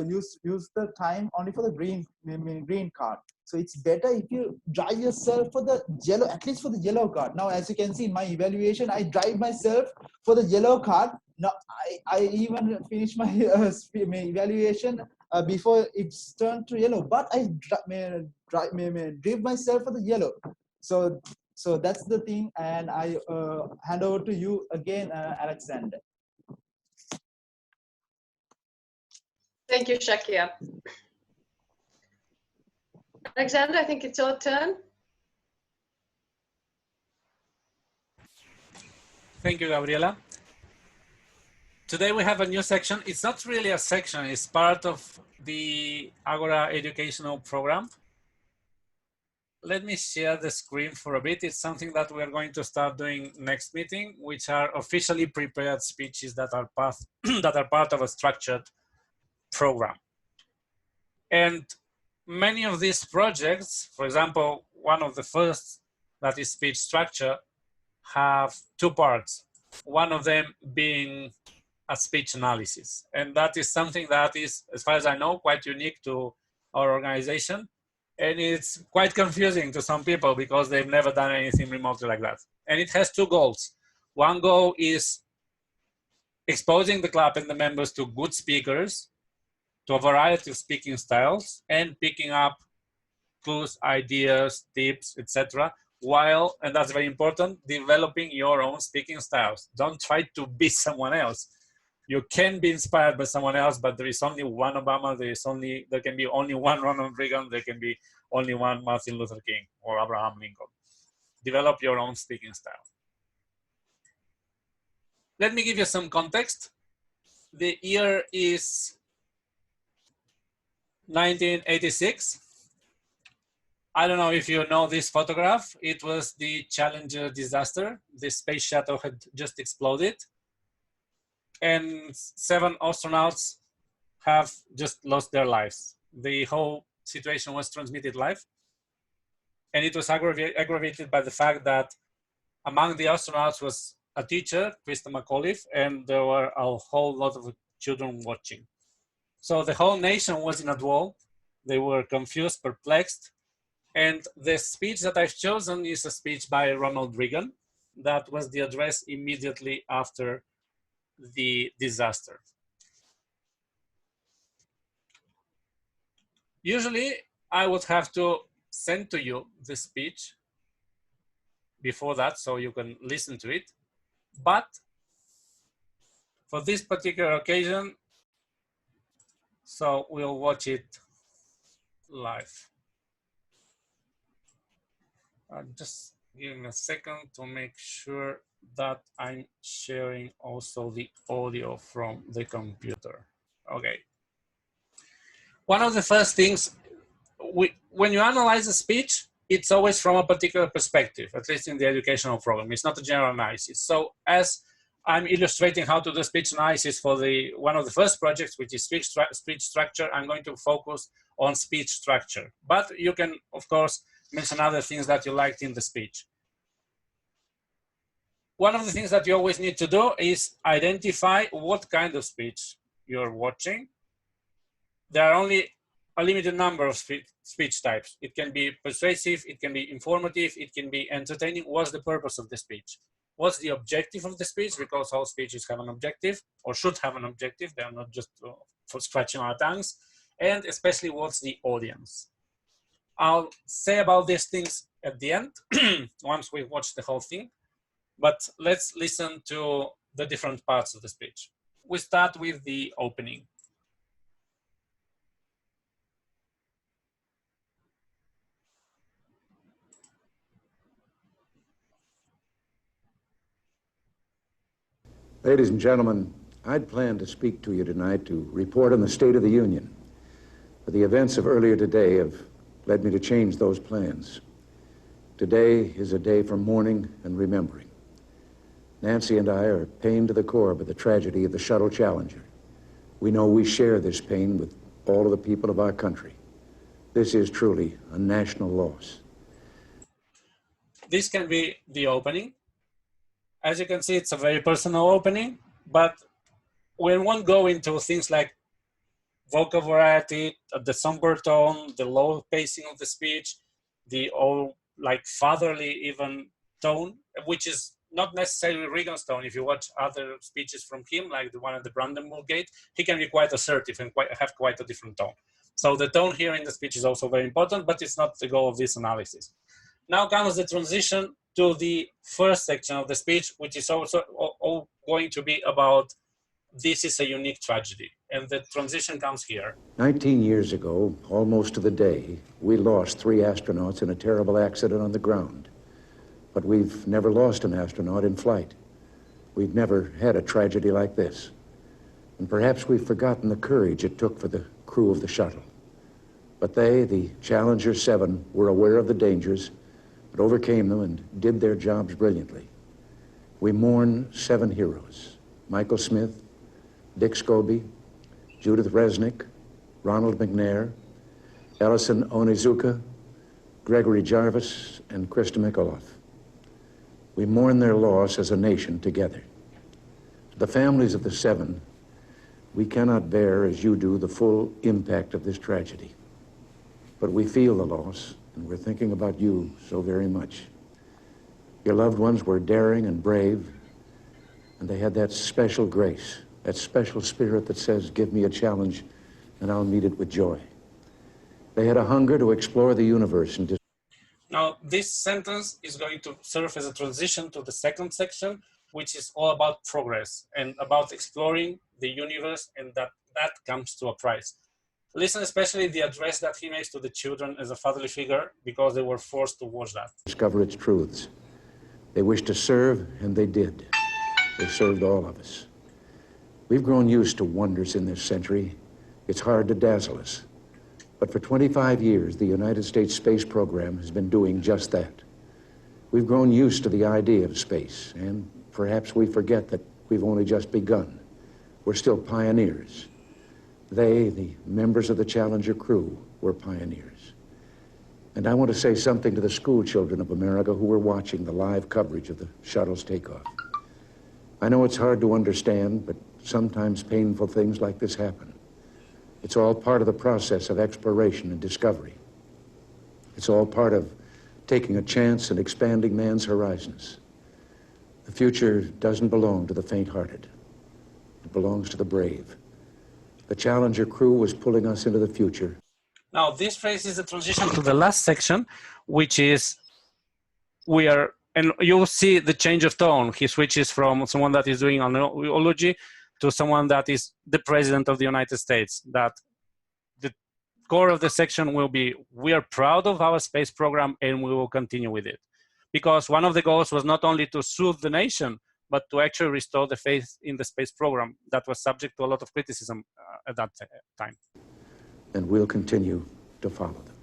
use the time only for the green card. So it's better if you drive yourself for the yellow, at least for the yellow card. Now, as you can see in my evaluation, I drive myself for the yellow card. Now, I even finished my, my evaluation before it's turned to yellow, but I drive myself for the yellow. So that's the thing, and I hand over to you again, Alexander. Thank you, Shakia. Alexander, I think it's your turn. Thank you, Gabriela. Today we have a new section. It's not really a section, it's part of the Agora educational program. Let me share the screen for a bit. It's something that we are going to start doing next meeting, which are officially prepared speeches that are part of a structured program. And many of these projects, for example, one of the first, that is speech structure, have two parts. One of them being a speech analysis. And that is something that is, as far as I know, quite unique to our organization. And it's quite confusing to some people because they've never done anything remotely like that. And it has two goals. One goal is exposing the club and the members to good speakers, to a variety of speaking styles, and picking up clues, ideas, tips, etc. While, and that's very important, developing your own speaking styles. Don't try to be someone else. You can be inspired by someone else, but there is only one Obama, there can be only one Ronald Reagan, there can be only one Martin Luther King or Abraham Lincoln. Develop your own speaking style. Let me give you some context. The year is 1986. I don't know if you know this photograph. It was the Challenger disaster. The space shuttle had just exploded. And 7 astronauts have just lost their lives. The whole situation was transmitted live. And it was aggravated by the fact that among the astronauts was a teacher, Krista McAuliffe, and there were a whole lot of children watching. So the whole nation was in a wall. They were confused, perplexed. And the speech that I've chosen is a speech by Ronald Reagan. That was the address immediately after the disaster. Usually, I would have to send to you the speech before that so you can listen to it. But for this particular occasion, so we'll watch it live. Just give me a second to make sure that I'm sharing also the audio from the computer. Okay. One of the first things, when you analyze a speech, it's always from a particular perspective, at least in the educational program. It's not a general analysis. So as I'm illustrating how to do speech analysis for one of the first projects, which is speech structure, I'm going to focus on speech structure. But you can, of course, mention other things that you liked in the speech. One of the things that you always need to do is identify what kind of speech you're watching. There are only a limited number of speech types. It can be persuasive, it can be informative, it can be entertaining. What's the purpose of the speech? What's the objective of the speech? Because all speeches have an objective, or should have an objective. They are not just for scratching our tongues. And especially, what's the audience? I'll say about these things at the end, once we watch the whole thing. But let's listen to the different parts of the speech. We start with the opening. Ladies and gentlemen, I'd planned to speak to you tonight to report on the State of the Union. But the events of earlier today have led me to change those plans. Today is a day for mourning and remembering. Nancy and I are pained to the core by the tragedy of the Shuttle Challenger. We know we share this pain with all of the people of our country. This is truly a national loss. This can be the opening. As you can see, it's a very personal opening, but when one go into things like vocal variety, the somber tone, the low pacing of the speech, the all like fatherly even tone, which is not necessarily Reagan's tone. If you watch other speeches from him, like the one at the Brandenburg Gate, he can be quite assertive and have quite a different tone. So the tone here in the speech is also very important, but it's not the goal of this analysis. Now comes the transition to the first section of the speech, which is also all going to be about this is a unique tragedy. And the transition comes here. 19 years ago, almost to the day, we lost 3 astronauts in a terrible accident on the ground. But we've never lost an astronaut in flight. We've never had a tragedy like this. And perhaps we've forgotten the courage it took for the crew of the shuttle. But they, the Challenger 7, were aware of the dangers, but overcame them and did their jobs brilliantly. We mourn 7 heroes: Michael Smith, Dick Scobie, Judith Resnick, Ronald McNair, Ellison Onizuka, Gregory Jarvis, and Krista Mikaloff. We mourn their loss as a nation together. The families of the 7, we cannot bear, as you do, the full impact of this tragedy. But we feel the loss, and we're thinking about you so very much. Your loved ones were daring and brave, and they had that special grace, that special spirit that says, give me a challenge and I'll meet it with joy. They had a hunger to explore the universe and Now, this sentence is going to serve as a transition to the second section, which is all about progress and about exploring the universe, and that comes to a price. Listen especially the address that he makes to the children as a fatherly figure, because they were forced to watch that. discover its truths. They wished to serve, and they did. They served all of us. We've grown used to wonders in this century. It's hard to dazzle us. But for 25 years, the United States space program has been doing just that. We've grown used to the idea of space, and perhaps we forget that we've only just begun. We're still pioneers. They, the members of the Challenger crew, were pioneers. And I want to say something to the school children of America who were watching the live coverage of the shuttle's takeoff. I know it's hard to understand, but sometimes painful things like this happen. It's all part of the process of exploration and discovery. It's all part of taking a chance and expanding man's horizons. The future doesn't belong to the faint-hearted. It belongs to the brave. The Challenger crew was pulling us into the future. Now, this phrase is a transition to the last section, which is and you'll see the change of tone. He switches from someone that is doing an eulogy to someone that is the president of the United States. That the core of the section will be, we are proud of our space program and we will continue with it. Because one of the goals was not only to soothe the nation, but to actually restore the faith in the space program that was subject to a lot of criticism at that time. And we'll continue to follow them.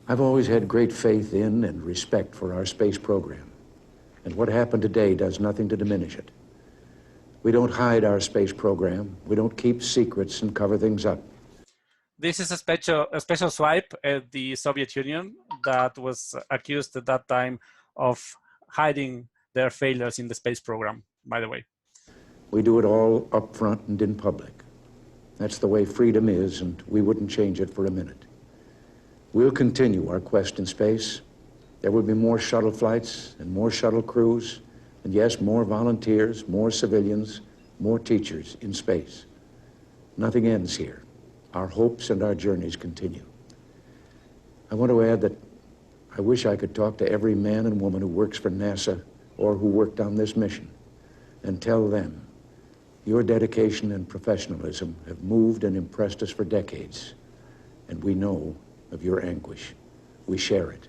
I've always had great faith in and respect for our space program, and what happened today does nothing to diminish it. We don't hide our space program. We don't keep secrets and cover things up. This is a special swipe at the Soviet Union that was accused at that time of hiding their failures in the space program, by the way. We do it all up front and in public. That's the way freedom is, and we wouldn't change it for a minute. We'll continue our quest in space. There will be more shuttle flights and more shuttle crews, and yes, more volunteers, more civilians, more teachers in space. Nothing ends here. Our hopes and our journeys continue. I want to add that I wish I could talk to every man and woman who works for NASA or who worked on this mission and tell them, your dedication and professionalism have moved and impressed us for decades, and we know of your anguish. We share it.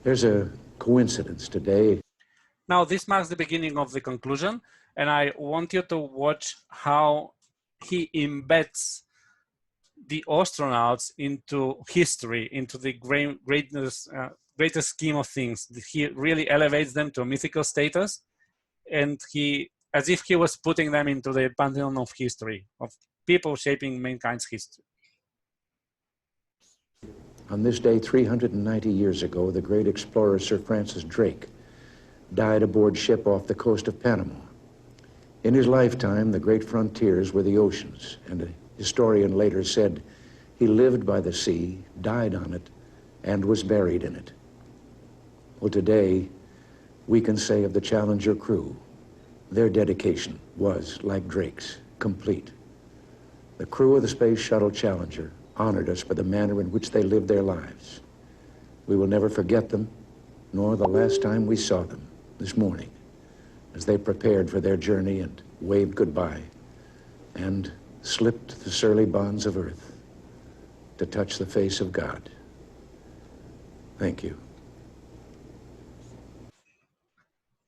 There's a coincidence today. Now, this marks the beginning of the conclusion, and I want you to watch how he embeds the astronauts into history, into the greatest scheme of things. He really elevates them to a mythical status, and as if he was putting them into the pantheon of history, of people shaping mankind's history. On this day, 390 years ago, the great explorer Sir Francis Drake died aboard ship off the coast of Panama. In his lifetime, the great frontiers were the oceans, and a historian later said he lived by the sea, died on it, and was buried in it. Well, today, we can say of the Challenger crew, their dedication was, like Drake's, complete. The crew of the Space Shuttle Challenger honored us for the manner in which they lived their lives. We will never forget them, nor the last time we saw them this morning, as they prepared for their journey and waved goodbye and slipped the surly bonds of earth to touch the face of God. Thank you.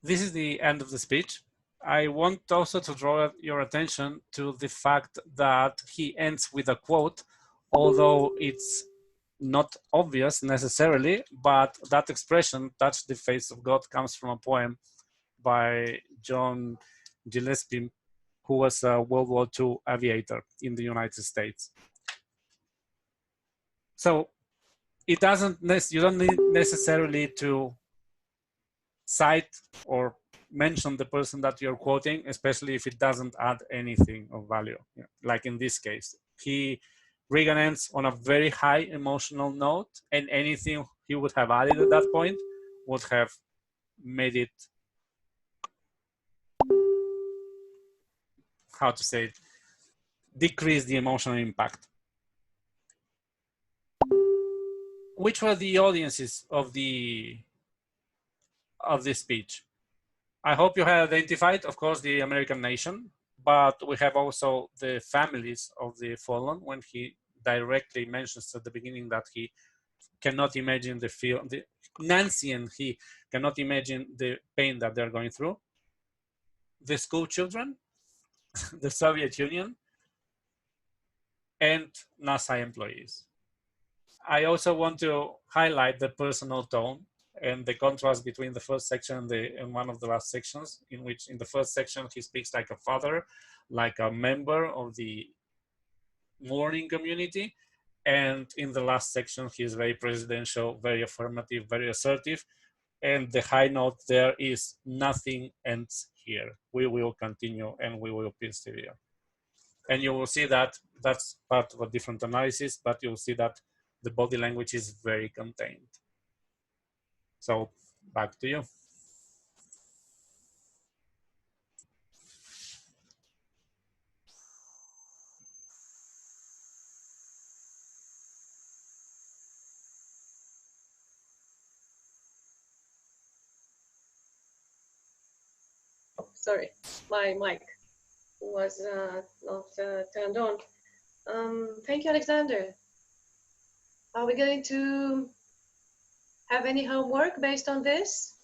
This is the end of the speech. I want also to draw your attention to the fact that he ends with a quote, although it's not obvious necessarily, but that expression, touch the face of God, comes from a poem by John Gillespie, who was a World War II aviator in the United States. So it doesn't, you don't need necessarily to cite or mention the person that you're quoting, especially if it doesn't add anything of value. Yeah. Like in this case, Reagan ends on a very high emotional note, and anything he would have added at that point would have made it, how to say it, decrease the emotional impact. Which were the audiences of this speech? I hope you have identified, of course, the American nation, but we have also the families of the fallen, when he directly mentions at the beginning that he cannot imagine Nancy and he cannot imagine the pain that they're going through. The school children, the Soviet Union, and NASA employees. I also want to highlight the personal tone and the contrast between the first section and one of the last sections, in which in the first section he speaks like a father, like a member of the mourning community, and in the last section he is very presidential, very affirmative, very assertive, and the high note there is nothing ends here. We will continue and we will persevere. And you will see that that's part of a different analysis, but you'll see that the body language is very contained. So back to you. Oh, sorry, my mic was not turned on. Thank you, Alexander. Are we going to have any homework based on this?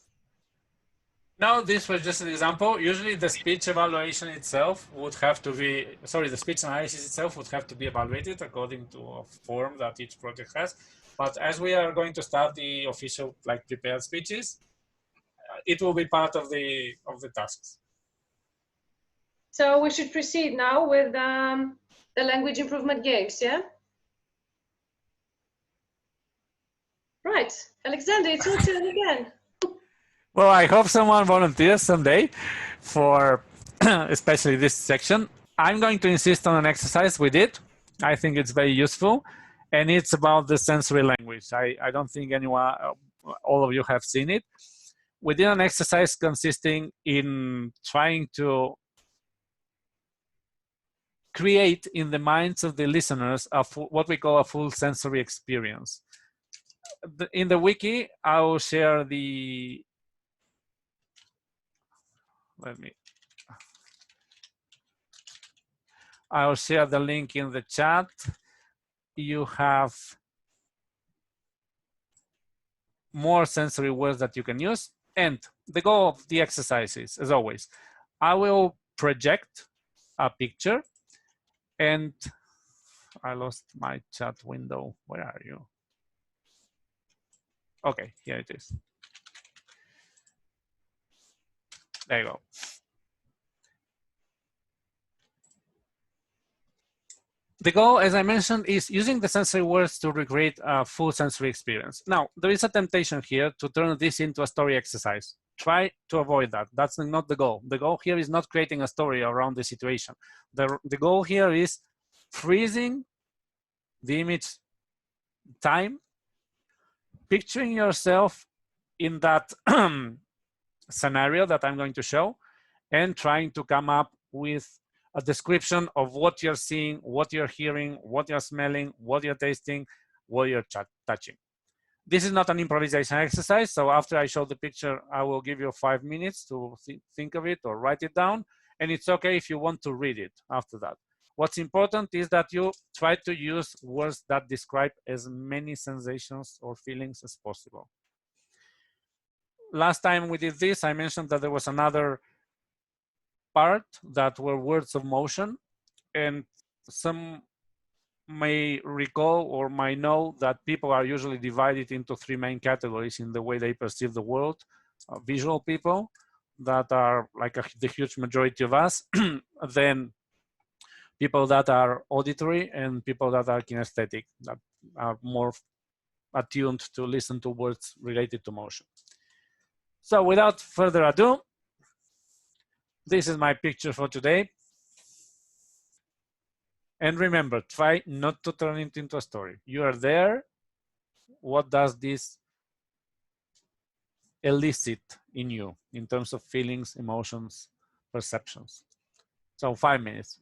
No, this was just an example. Usually the speech evaluation itself would have to be, sorry, the speech analysis itself would have to be evaluated according to a form that each project has. But as we are going to start the official, like, prepared speeches, it will be part of the tasks. So we should proceed now with the language improvement games, yeah? Right, Alexander, it's your turn again. Well, I hope someone volunteers someday for especially this section. I'm going to insist on an exercise we did. I think it's very useful, and it's about the sensory language. I don't think anyone, all of you have seen it. We did an exercise consisting in trying to create in the minds of the listeners what we call a full sensory experience. In the wiki, I will share the, I'll share the link in the chat. You have more sensory words that you can use. And the goal of the exercise is, as always, I will project a picture, and I lost my chat window. Where are you? Okay, here it is. There you go. The goal, as I mentioned, is using the sensory words to recreate a full sensory experience. Now, there is a temptation here to turn this into a story exercise. Try to avoid that. That's not the goal. The goal here is not creating a story around the situation. The goal here is freezing the image time, picturing yourself in that scenario that I'm going to show, and trying to come up with a description of what you're seeing, what you're hearing, what you're smelling, what you're tasting, what you're touching. This is not an improvisation exercise, so after I show the picture, I will give you 5 minutes to think of it or write it down, and it's okay if you want to read it after that. What's important is that you try to use words that describe as many sensations or feelings as possible. Last time we did this, I mentioned that there was another part that were words of motion, and some may recall or might know that people are usually divided into 3 main categories in the way they perceive the world. Visual people, that are like the huge majority of us, then people that are auditory, and people that are kinesthetic, that are more attuned to listen to words related to motion. So without further ado, this is my picture for today. And remember, try not to turn it into a story. You are there. What does this elicit in you in terms of feelings, emotions, perceptions? So 5 minutes.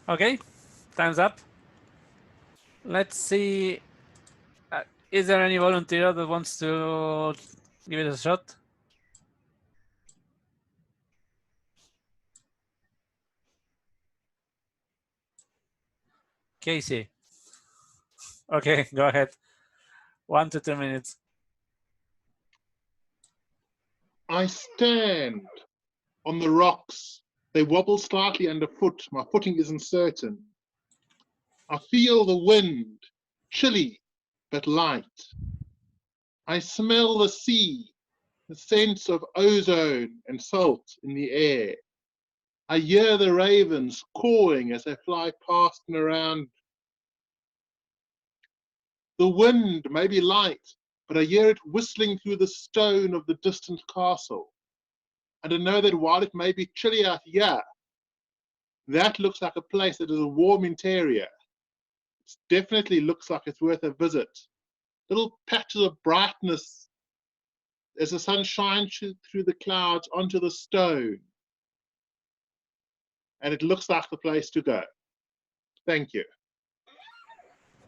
Okay, time's up. Let's see. Is there any volunteer that wants to give it a shot? Casey. Okay, go ahead. 1 to 2 minutes. I stand on the rocks. They wobble slightly underfoot. My footing isn't certain. I feel the wind, chilly but light. I smell the sea, the sense of ozone and salt in the air. I hear the ravens cawing as they fly past and around. The wind may be light, but I hear it whistling through the stone of the distant castle. And I know that while it may be chilly out here, that looks like a place that is a warm interior. It definitely looks like it's worth a visit. Little patches of brightness as the sun shines through the clouds onto the stone. And it looks like the place to go. Thank you.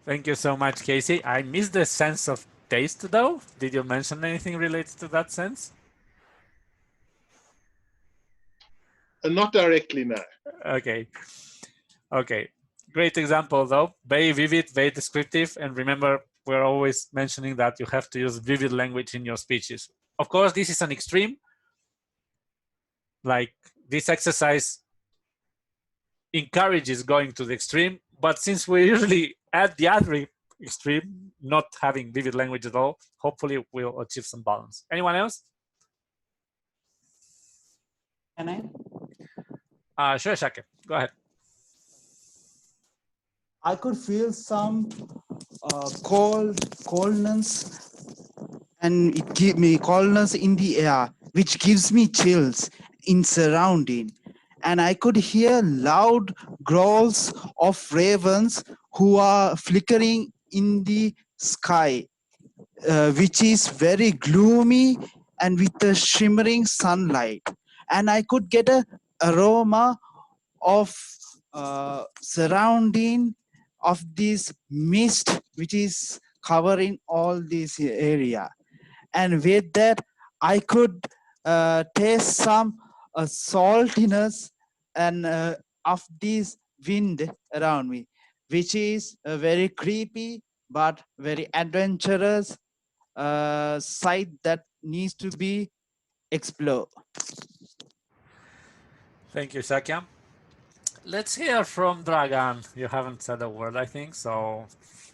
Thank you so much, Casey. I missed the sense of taste, though. Did you mention anything related to that sense? Not directly, no. Okay. Okay. Great example, though. Very vivid, very descriptive. And remember, we're always mentioning that you have to use vivid language in your speeches. Of course, this is an extreme. Like, this exercise encourages going to the extreme. But since we're usually at the other extreme, not having vivid language at all, hopefully we'll achieve some balance. Anyone else? Can I? Sure, Shaka. Go ahead. I could feel some coldness, and it gave me coldness in the air, which gives me chills in surrounding. And I could hear loud growls of ravens who are flickering in the sky, which is very gloomy and with a shimmering sunlight. And I could get a aroma of surrounding of this mist which is covering all this area. And with that, I could taste some saltiness and of this wind around me, which is a very creepy but very adventurous site that needs to be explored. Thank you, Sakyam. Let's hear from Dragan. You haven't said a word, I think, so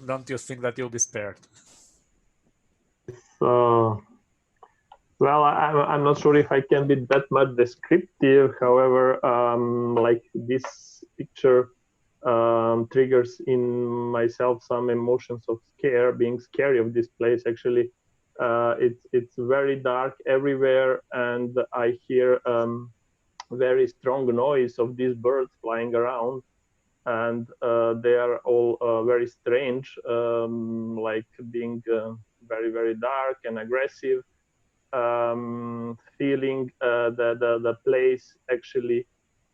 don't you think that you'll be spared? Well, I'm not sure if I can be that much descriptive. However, like this picture triggers in myself some emotions of being scary of this place. Actually, it's very dark everywhere, and I hear very strong noise of these birds flying around, and they are all very strange, like being very, very dark and aggressive. Feeling the place actually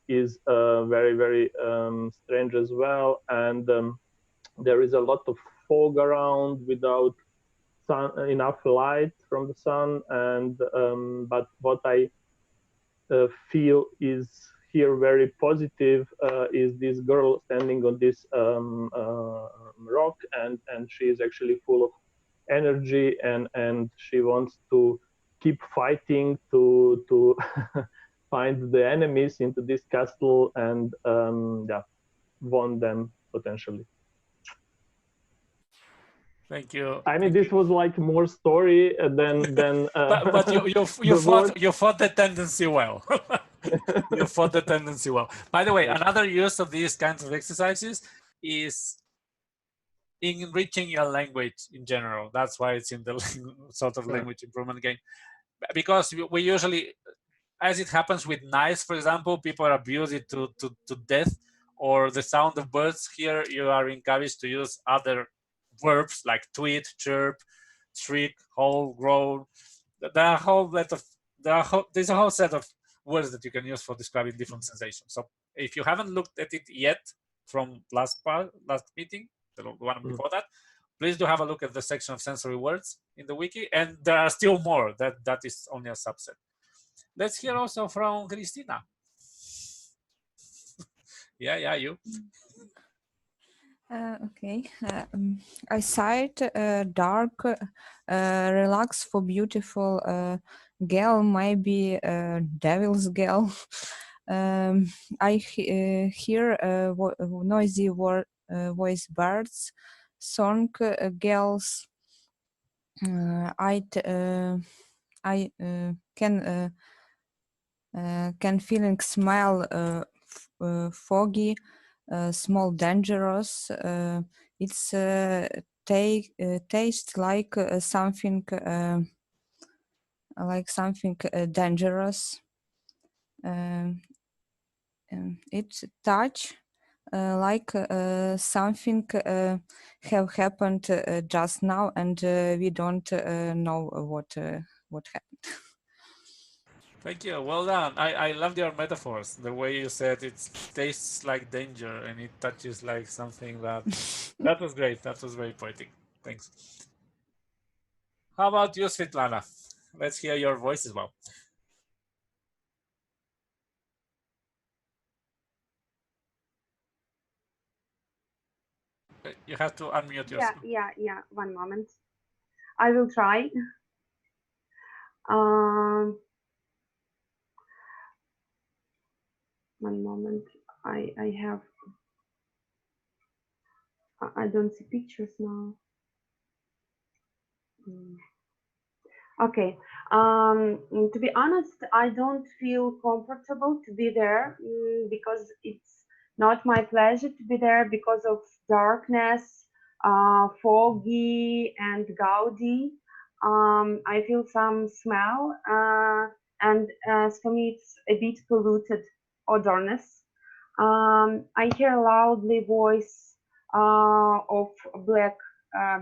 is very, very strange as well, and there is a lot of fog around without enough light from the sun, and but what I feel is here very positive is this girl standing on this rock, and she is actually full of energy, and she wants to keep fighting to find the enemies into this castle and yeah, won them potentially. Thank you. I mean, this was like more story than but you fought the tendency well. You fought the tendency well. By the way, another use of these kinds of exercises is enriching your language in general. That's why it's in the sort of language improvement game. Because we usually, as it happens with knives, for example, people abuse it to death, or the sound of birds. Here you are encouraged to use other verbs like tweet, chirp, shriek, howl, growl. There's a whole set of words that you can use for describing different sensations. So if you haven't looked at it yet, from last meeting, the one before that, please do have a look at the section of sensory words in the wiki, and there are still more. That is only a subset. Let's hear also from Cristina. Yeah, you. Okay. I cite dark, relax for beautiful girl, maybe devil's girl. I hear noisy voice birds, song girls. I can feeling smell foggy, small dangerous. It's taste like something dangerous. It's touch like something have happened just now, and we don't know what happened. Thank you. Well done. I loved your metaphors. The way you said it tastes like danger and it touches like something that was great. That was very poetic. Thanks. How about you, Svetlana? Let's hear your voice as well. You have to unmute yourself. Yeah. One moment. I will try. One moment. I don't see pictures now. Okay. To be honest, I don't feel comfortable to be there because it's not my pleasure to be there because of darkness, foggy and gaudy. I feel some smell, and as for me, it's a bit polluted odorness. I hear loudly voice of black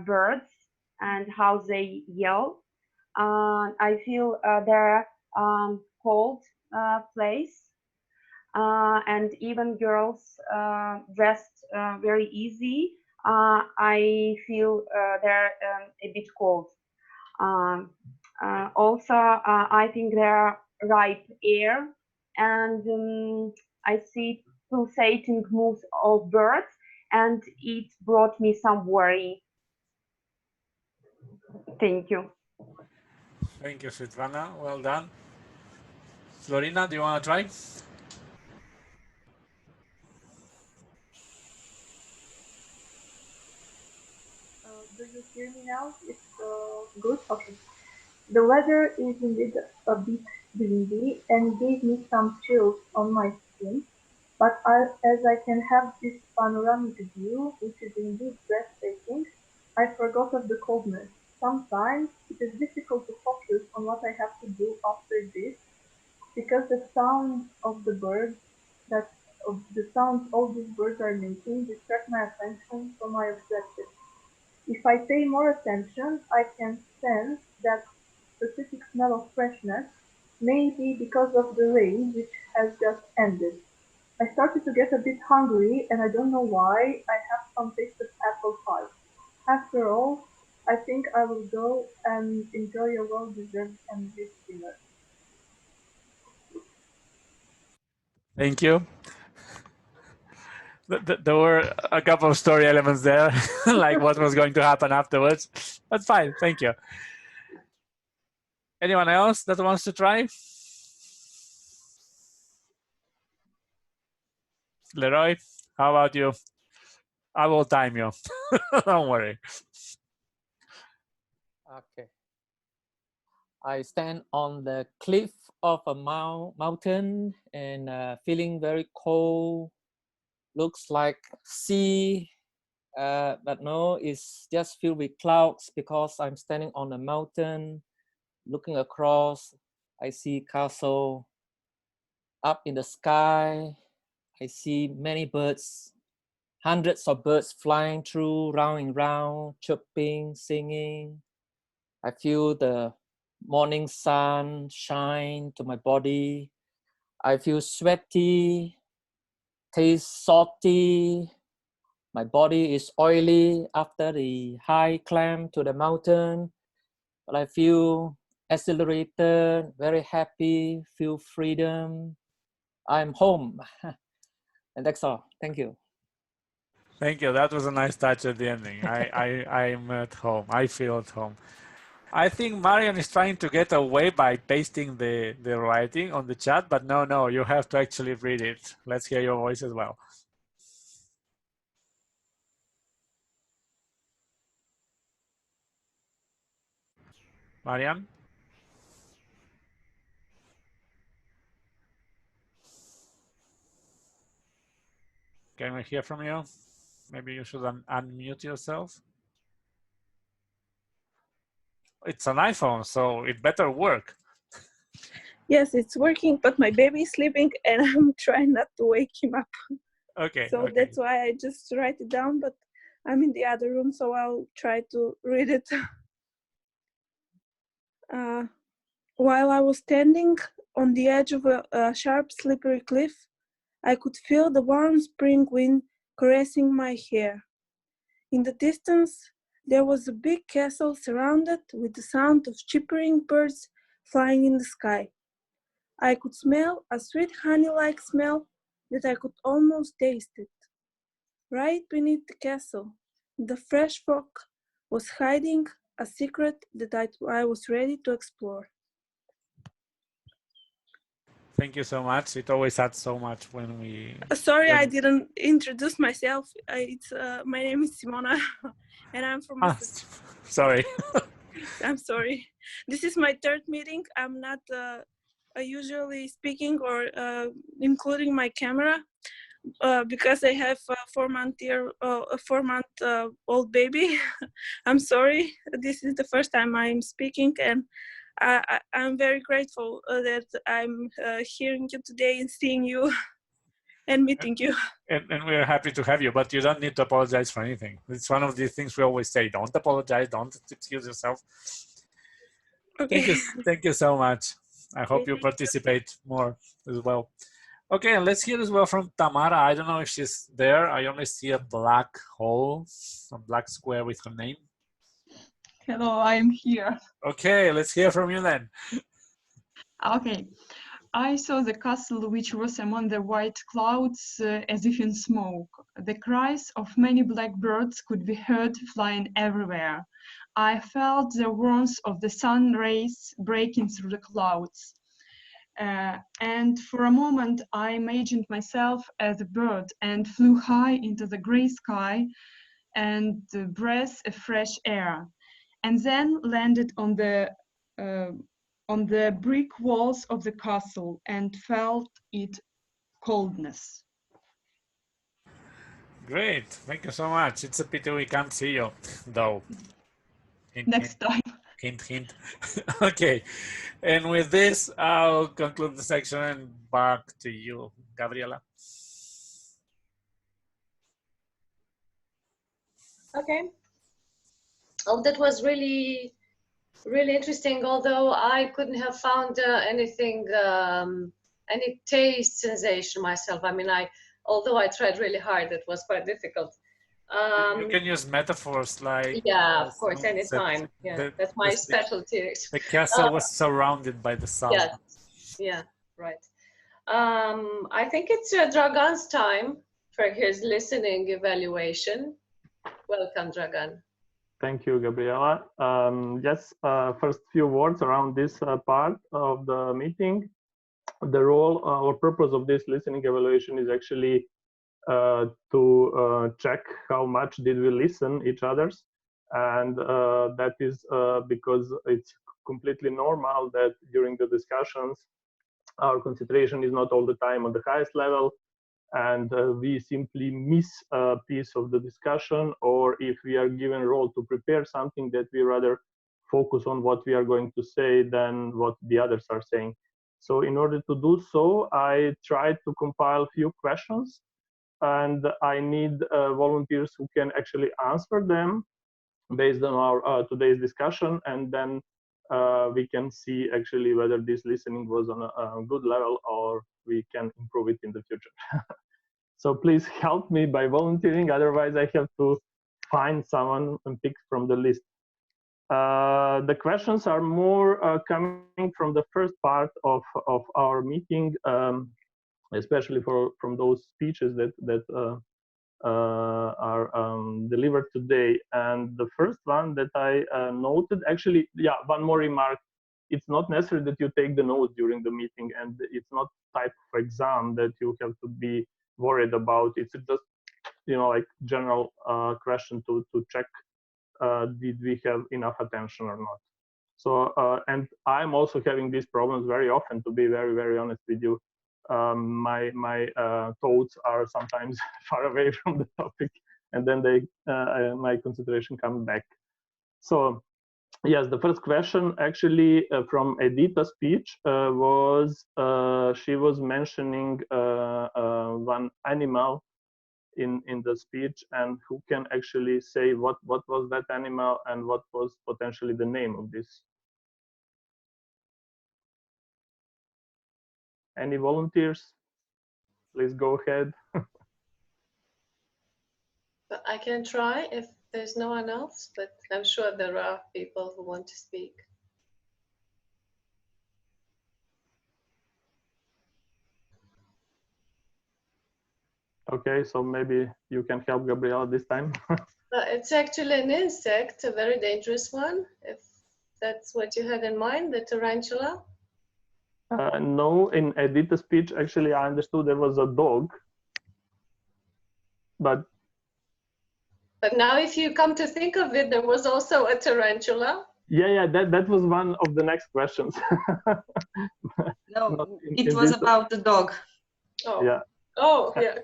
birds and how they yell. I feel their cold place, and even girls dressed very easy. I feel they're a bit cold. Also, I think they're ripe air, and I see pulsating moves of birds, and it brought me some worry. Thank you. Thank you, Svetlana. Well done. Florina, do you want to try? Do you hear me now? It's good. Okay. The weather is indeed a bit windy and gave me some chills on my skin, but as I can have this panoramic view, which is indeed breathtaking, I forgot of the coldness. Sometimes it is difficult to focus on what I have to do after this, because the sound of the birds that of the sounds all these birds are making distract my attention from my objective. If I pay more attention, I can sense that specific smell of freshness, maybe because of the rain which has just ended. I started to get a bit hungry, and I don't know why. I have some taste of apple pie. After all, I think I will go and enjoy a well-deserved and rich dinner. Thank you. There were a couple of story elements there, like what was going to happen afterwards. But fine, thank you. Anyone else that wants to try? Leroy, how about you? I will time you. Don't worry. Okay. I stand on the cliff of a mountain and feeling very cold. Looks like sea, but no, it's just filled with clouds because I'm standing on a mountain, looking across. I see castle up in the sky. I see many birds, hundreds of birds flying through, round and round, chirping, singing. I feel the morning sun shine to my body. I feel sweaty, taste salty, My body is oily after the high climb to the mountain, but I feel exhilarated, very happy, feel freedom. I'm home. And that's all. Thank you. Thank you. That was a nice touch at the ending. I'm at home. I feel at home. I think Marian is trying to get away by pasting the writing on the chat, but no, you have to actually read it. Let's hear your voice as well. Marian? Can we hear from you? Maybe you should unmute yourself. It's an iPhone, so it better work. Yes, it's working, but my baby is sleeping and I'm trying not to wake him up. Okay. So okay. that's why I just write it down, but I'm in the other room, so I'll try to read it. While I was standing on the edge of a sharp, slippery cliff, I could feel the warm spring wind caressing my hair. In the distance, there was a big castle surrounded with the sound of chirping birds flying in the sky. I could smell a sweet honey-like smell that I could almost taste it. Right beneath the castle, the fresh fog was hiding a secret that I was ready to explore. Thank you so much. It always adds so much when we... Sorry, I didn't introduce myself. My name is Simona, and I'm from... Sorry. I'm sorry. This is my third meeting. I'm not usually speaking or including my camera because I have a 4-month-old baby. I'm sorry. This is the first time I'm speaking, and I'm very grateful that I'm hearing you today and seeing you and meeting you. And we're happy to have you, but you don't need to apologize for anything. It's one of the things we always say, don't apologize, don't excuse yourself. Okay. Thank you so much. I hope you participate more as well. Okay, and let's hear as well from Tamara. I don't know if she's there. I only see a black hole, a black square with her name. Hello, I'm here. Okay, let's hear from you then. Okay. I saw the castle which was among the white clouds as if in smoke. The cries of many blackbirds could be heard flying everywhere. I felt the warmth of the sun rays breaking through the clouds. And for a moment, I imagined myself as a bird and flew high into the gray sky and breathed a fresh air. And then landed on the brick walls of the castle and felt its coldness. Great, thank you so much. It's a pity we can't see you, though. Hint, Next time. Hint, hint. Okay, and with this, I'll conclude the section and back to you, Gabriela. Okay. Oh, that was really interesting, although I couldn't have found anything, any taste sensation myself. I mean, although I tried really hard, it was quite difficult. You can use metaphors like... Yeah, of course, anytime. Yeah, that's my specialty. The castle was surrounded by the sun. Yes, yeah, right. I think it's Dragan's time for his listening evaluation. Welcome, Dragan. Thank you, Gabriela. Yes, first few words around this part of the meeting. The role or purpose of this listening evaluation is actually to check how much did we listen each others. And that is because it's completely normal that during the discussions, our concentration is not all the time on the highest level. And we simply miss a piece of the discussion, or if we are given a role to prepare something, that we rather focus on what we are going to say than what the others are saying. So in order to do so, I tried to compile a few questions, and I need volunteers who can actually answer them based on our today's discussion, and then we can see actually whether this listening was on a good level or we can improve it in the future. So please help me by volunteering, otherwise I have to find someone and pick from the list. The questions are more coming from the first part of our meeting, especially from those speeches that are delivered today. And the first one that I noted, actually, yeah, one more remark. It's not necessary that you take the notes during the meeting, and it's not type of exam that you have to be worried about. It's just, you know, like general question to check did we have enough attention or not. So, and I'm also having these problems very often, to be very, very honest with you. My thoughts are sometimes far away from the topic, and then my concentration comes back. So yes, the first question actually from Edita's speech was she was mentioning one animal in the speech, and who can actually say what was that animal and what was potentially the name of this. Any volunteers? Please go ahead. I can try if there's no one else, but I'm sure there are people who want to speak. Okay, so maybe you can help Gabriela this time. It's actually an insect, a very dangerous one, if that's what you had in mind, the tarantula. No, in Edita's speech, actually, I understood there was a dog, but now if you come to think of it, there was also a tarantula. yeah, that was one of the next questions. No, it was about the dog. Oh. Yeah. Oh, yeah.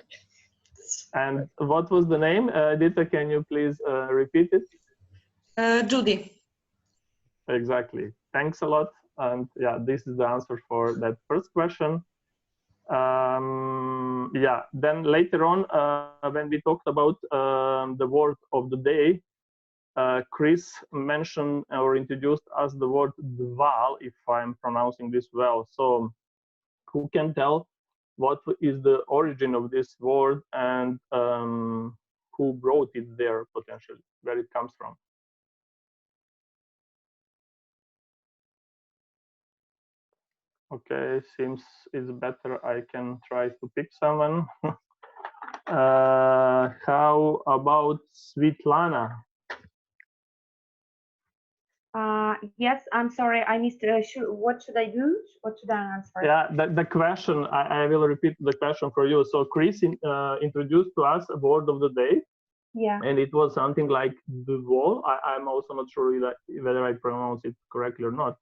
And what was the name? Edita, can you please repeat it? Judy. Exactly. Thanks a lot. And yeah, this is the answer for that first question. Yeah, then later on, when we talked about the word of the day, Chris mentioned or introduced us the word dval, if I'm pronouncing this well. So who can tell what is the origin of this word, and who brought it there potentially, where it comes from? Okay, seems it's better I can try to pick someone. How about Svetlana? Yes, I'm sorry, I missed. What should I do? What should I answer? Yeah, the question, I will repeat the question for you. So Chris introduced to us a word of the day. Yeah. And it was something like the wall. I'm also not sure whether I pronounce it correctly or not.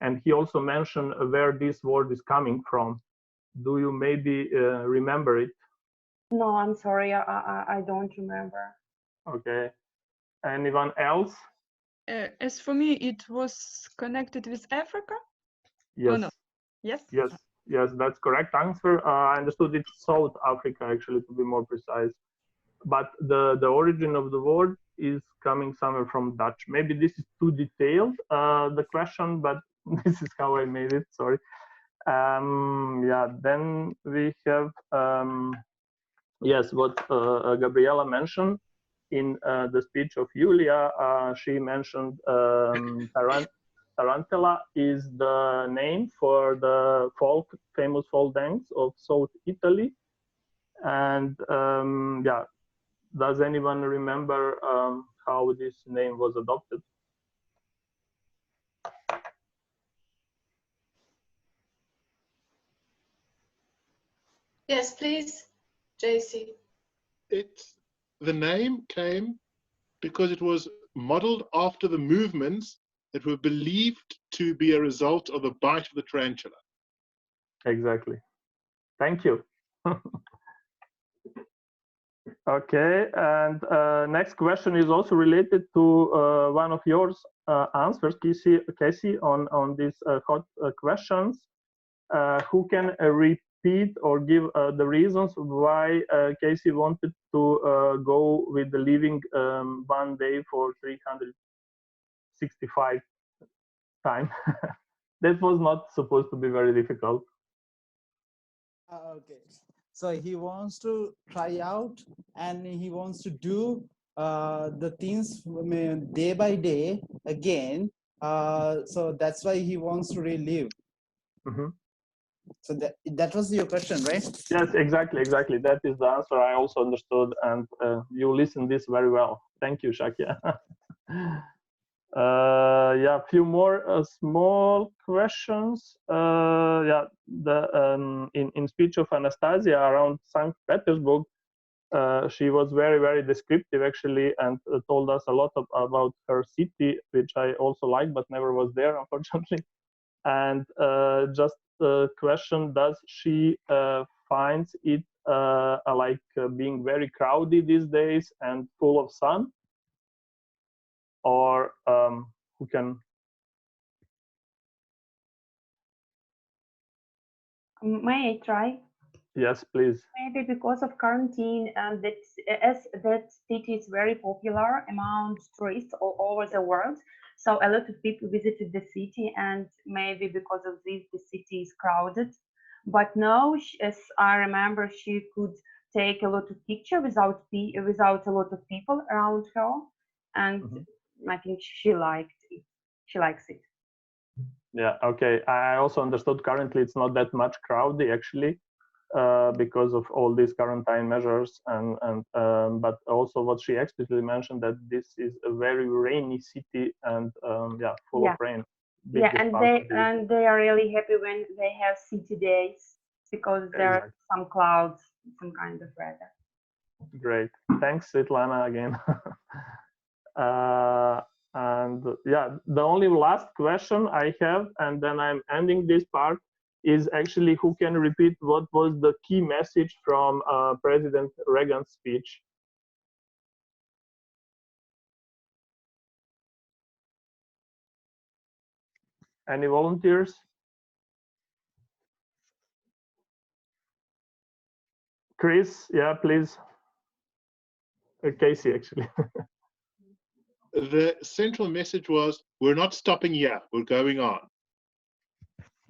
And he also mentioned where this word is coming from. Do you maybe remember it? No, I'm sorry, I don't remember. Okay. Anyone else? As for me, it was connected with Africa? Yes. Oh, no. Yes? Yes, that's correct answer. I understood it's South Africa, actually, to be more precise. But the origin of the word is coming somewhere from Dutch. Maybe this is too detailed, the question, but this is how I made it, sorry. Yeah, then we have, yes, what Gabriela mentioned in the speech of Julia. She mentioned tarantula is the name for the famous folk dance of South Italy. And yeah, does anyone remember how this name was adopted? Yes, please, JC. The name came because it was modeled after the movements that were believed to be a result of the bite of the tarantula. Exactly. Thank you. Okay, and next question is also related to one of yours answers, Casey, on these hot questions. Who can repeat or give the reasons why Casey wanted to go with the living 1 day for 365 time? That was not supposed to be very difficult. Okay. So he wants to try out and he wants to do the things day by day again. So that's why he wants to relive. Mm-hmm. So that was your question, right? Yes, exactly. That is the answer I also understood, and you listened this very well. Thank you, Shakya. Yeah, a few more small questions. Yeah, in speech of Anastasia around St. Petersburg, she was very descriptive actually, and told us a lot about her city, which I also like, but never was there, unfortunately. And just the question: does she finds it like being very crowded these days and full of sun, or who can? May I try? Yes, please. Maybe because of quarantine, and as that city is very popular among tourists all over the world, so a lot of people visited the city, and maybe because of this, the city is crowded. But now, as I remember, she could take a lot of pictures without a lot of people around her, and I think she liked it. She likes it. Yeah. Okay. I also understood currently it's not that much crowded actually. Because of all these quarantine measures, and but also what she explicitly mentioned, that this is a very rainy city and yeah, full of rain. Yeah, and they are really happy when they have city days because there are some clouds, some kind of weather. Great, thanks, Svetlana, again. And yeah, the only last question I have, and then I'm ending this part, is actually who can repeat what was the key message from President Reagan's speech? Any volunteers? Chris, yeah, please. Casey, actually. The central message was, we're not stopping here, we're going on.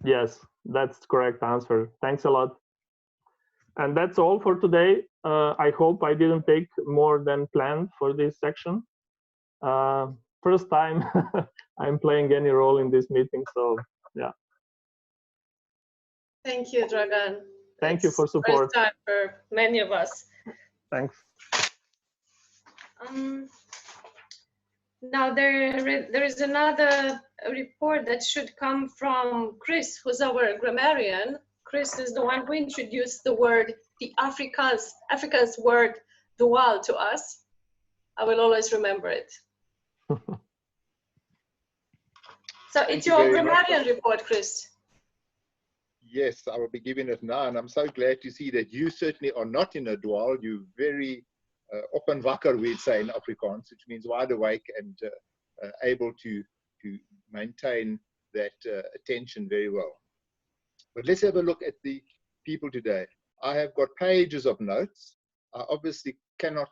Yes, that's the correct answer. Thanks a lot. And that's all for today. I hope I didn't take more than planned for this section. First time I'm playing any role in this meeting, so yeah. Thank you, Dragan. Thank you for support. First time for many of us. Thanks. Now there is another report that should come from Chris, who's our grammarian. Chris is the one who introduced the word, the Afrikaans word dual to us. I will always remember it. So it's your grammarian report, Chris. Yes, I will be giving it now, and I'm so glad to see that you certainly are not in a dual. You're very op en wakker, we'd say in Afrikaans, which means wide awake and able to maintain that attention very well. But let's have a look at the people today. I have got pages of notes. I obviously cannot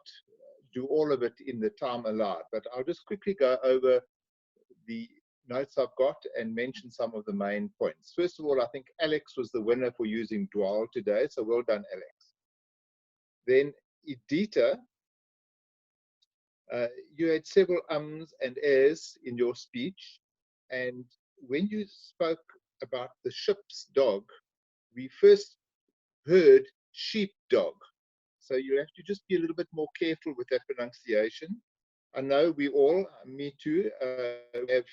do all of it in the time allowed, but I'll just quickly go over the notes I've got and mention some of the main points. First of all, I think Alex was the winner for using dual today, so well done, Alex. Then Edita, you had several ums and ehs in your speech, and when you spoke about the ship's dog, we first heard sheepdog. So you have to just be a little bit more careful with that pronunciation. I know we all, me too, have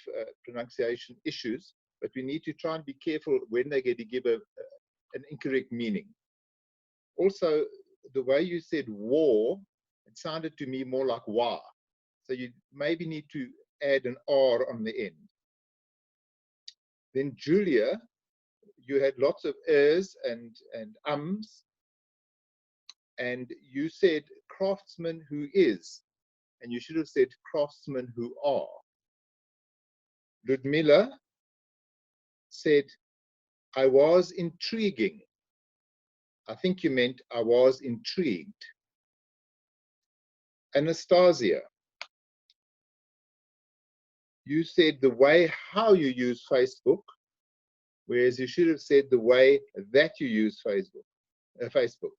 pronunciation issues, but we need to try and be careful when they get to give an incorrect meaning. Also, the way you said war, it sounded to me more like wa. So you maybe need to add an R on the end. Then Julia, you had lots of ers and ums, and you said craftsman who is, and you should have said craftsmen who are. Ludmila said, I was intriguing. I think you meant I was intrigued. Anastasia, you said the way how you use Facebook, whereas you should have said the way that you use Facebook.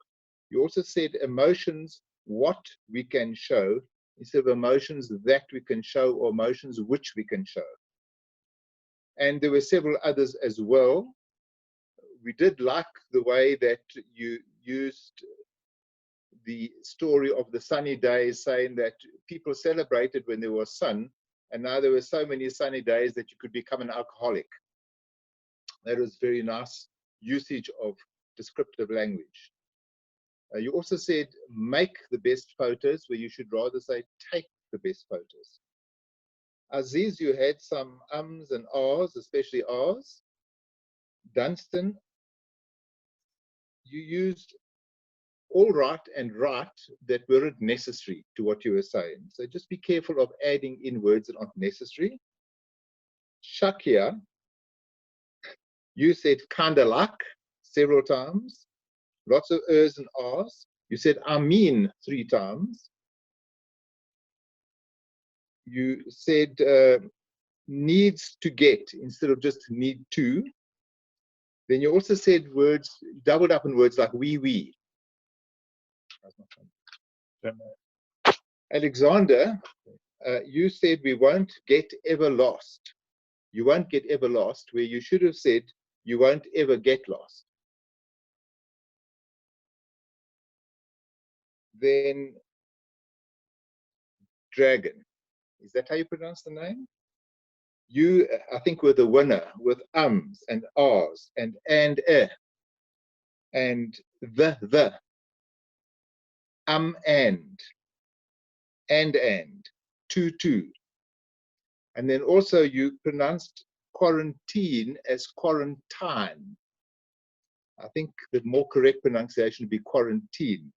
You also said emotions, what we can show, instead of emotions that we can show or emotions which we can show. And there were several others as well. We did like the way that you used the story of the sunny days, saying that people celebrated when there was sun, and now there were so many sunny days that you could become an alcoholic. That was very nice usage of descriptive language. You also said make the best photos, where you should rather say take the best photos. Aziz, you had some ums and ahs, especially ahs. Dunstan, you used all right and right that weren't necessary to what you were saying. So just be careful of adding in words that aren't necessary. Shakia, you said kinda like several times. Lots of ers and ahs. You said I mean 3 times. You said needs to get instead of just need to. Then you also said words, doubled up in words like we. Alexander, you said we won't get ever lost. You won't get ever lost, where you should have said you won't ever get lost. Then Dragon, is that how you pronounce the name? You, I think, were the winner with ums and ahs and and the, and, to. And then also you pronounced quarantine as quarantine. I think the more correct pronunciation would be quarantine.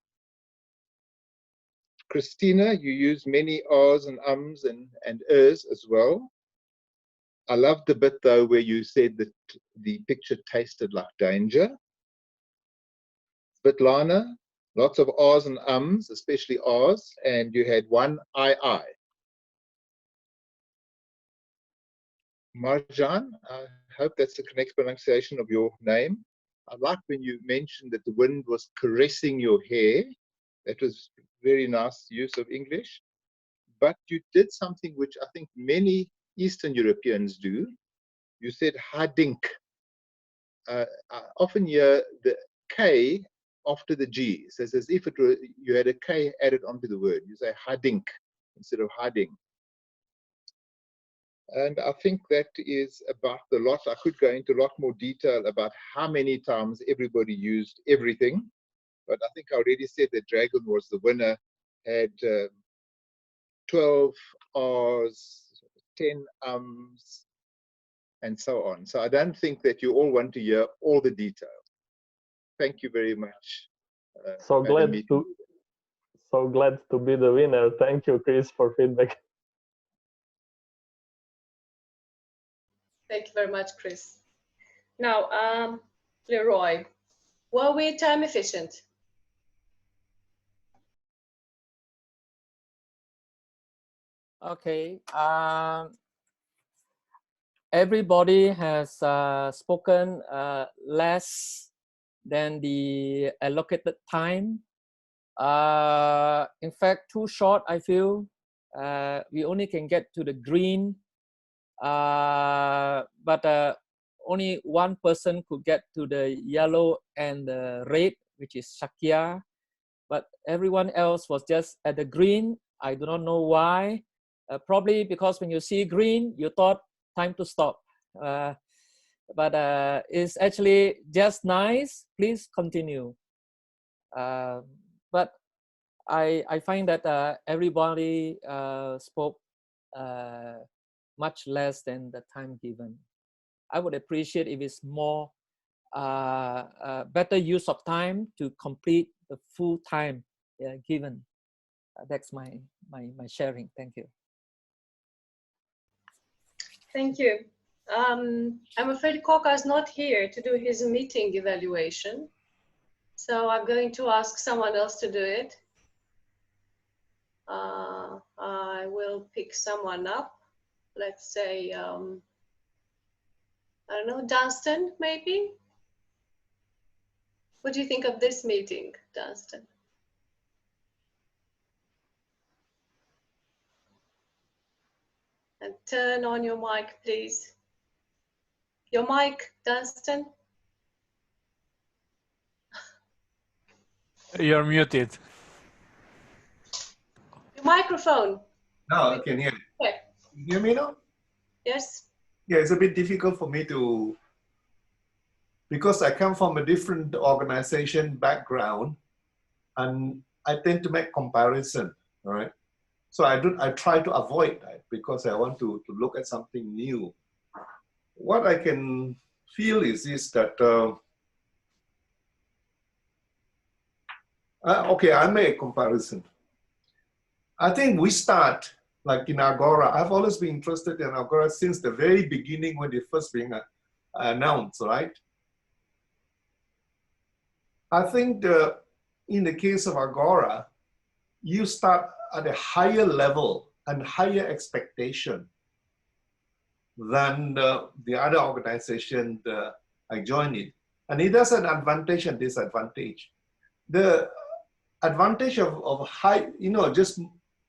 Christina, you use many ahs and ums and ers as well. I loved the bit though where you said that the picture tasted like danger. Svetlana, lots of ahs and ums, especially ahs, and you had one I. Marjan, I hope that's the correct pronunciation of your name. I like when you mentioned that the wind was caressing your hair. That was very nice use of English. But you did something which I think many Eastern Europeans do. You said hadink. I often hear the K after the G. So it's as if it were, you had a K added onto the word. You say hadink instead of hading. And I think that is about the lot. I could go into a lot more detail about how many times everybody used everything. But I think I already said that Dragon was the winner, had 12 R's, 10 ums, and so on. So I don't think that you all want to hear all the detail. Thank you very much. So glad to be the winner. Thank you, Chris, for feedback. Thank you very much, Chris. Now, Leroy, were we time efficient? Okay. Everybody has spoken less than the allocated time. In fact, too short, I feel. We only can get to the green, but only one person could get to the yellow and the red, which is Shakia. But everyone else was just at the green. I do not know why. Probably because when you see green, you thought time to stop. But it's actually just nice. Please continue. But I find that everybody spoke much less than the time given. I would appreciate if it's more better use of time to complete the full time given. That's my sharing. Thank you. Thank you. I'm afraid Koka is not here to do his meeting evaluation. So I'm going to ask someone else to do it. I will pick someone up. Let's say, I don't know, Dunstan, maybe? What do you think of this meeting, Dunstan? And turn on your mic, please. Your mic, Dunstan. You're muted. Your microphone. Now I can hear. Okay. You hear me now? Yes. Yeah, it's a bit difficult for me to, because I come from a different organization background, and I tend to make comparison, all right? So I try to avoid that because I want to look at something new. What I can feel is that, okay, I make a comparison. I think we start, like in Agora, I've always been interested in Agora since the very beginning when they first being announced, right? I think in the case of Agora, you start at a higher level and higher expectation than the other organization I joined it. And it has an advantage and disadvantage. The advantage of high, just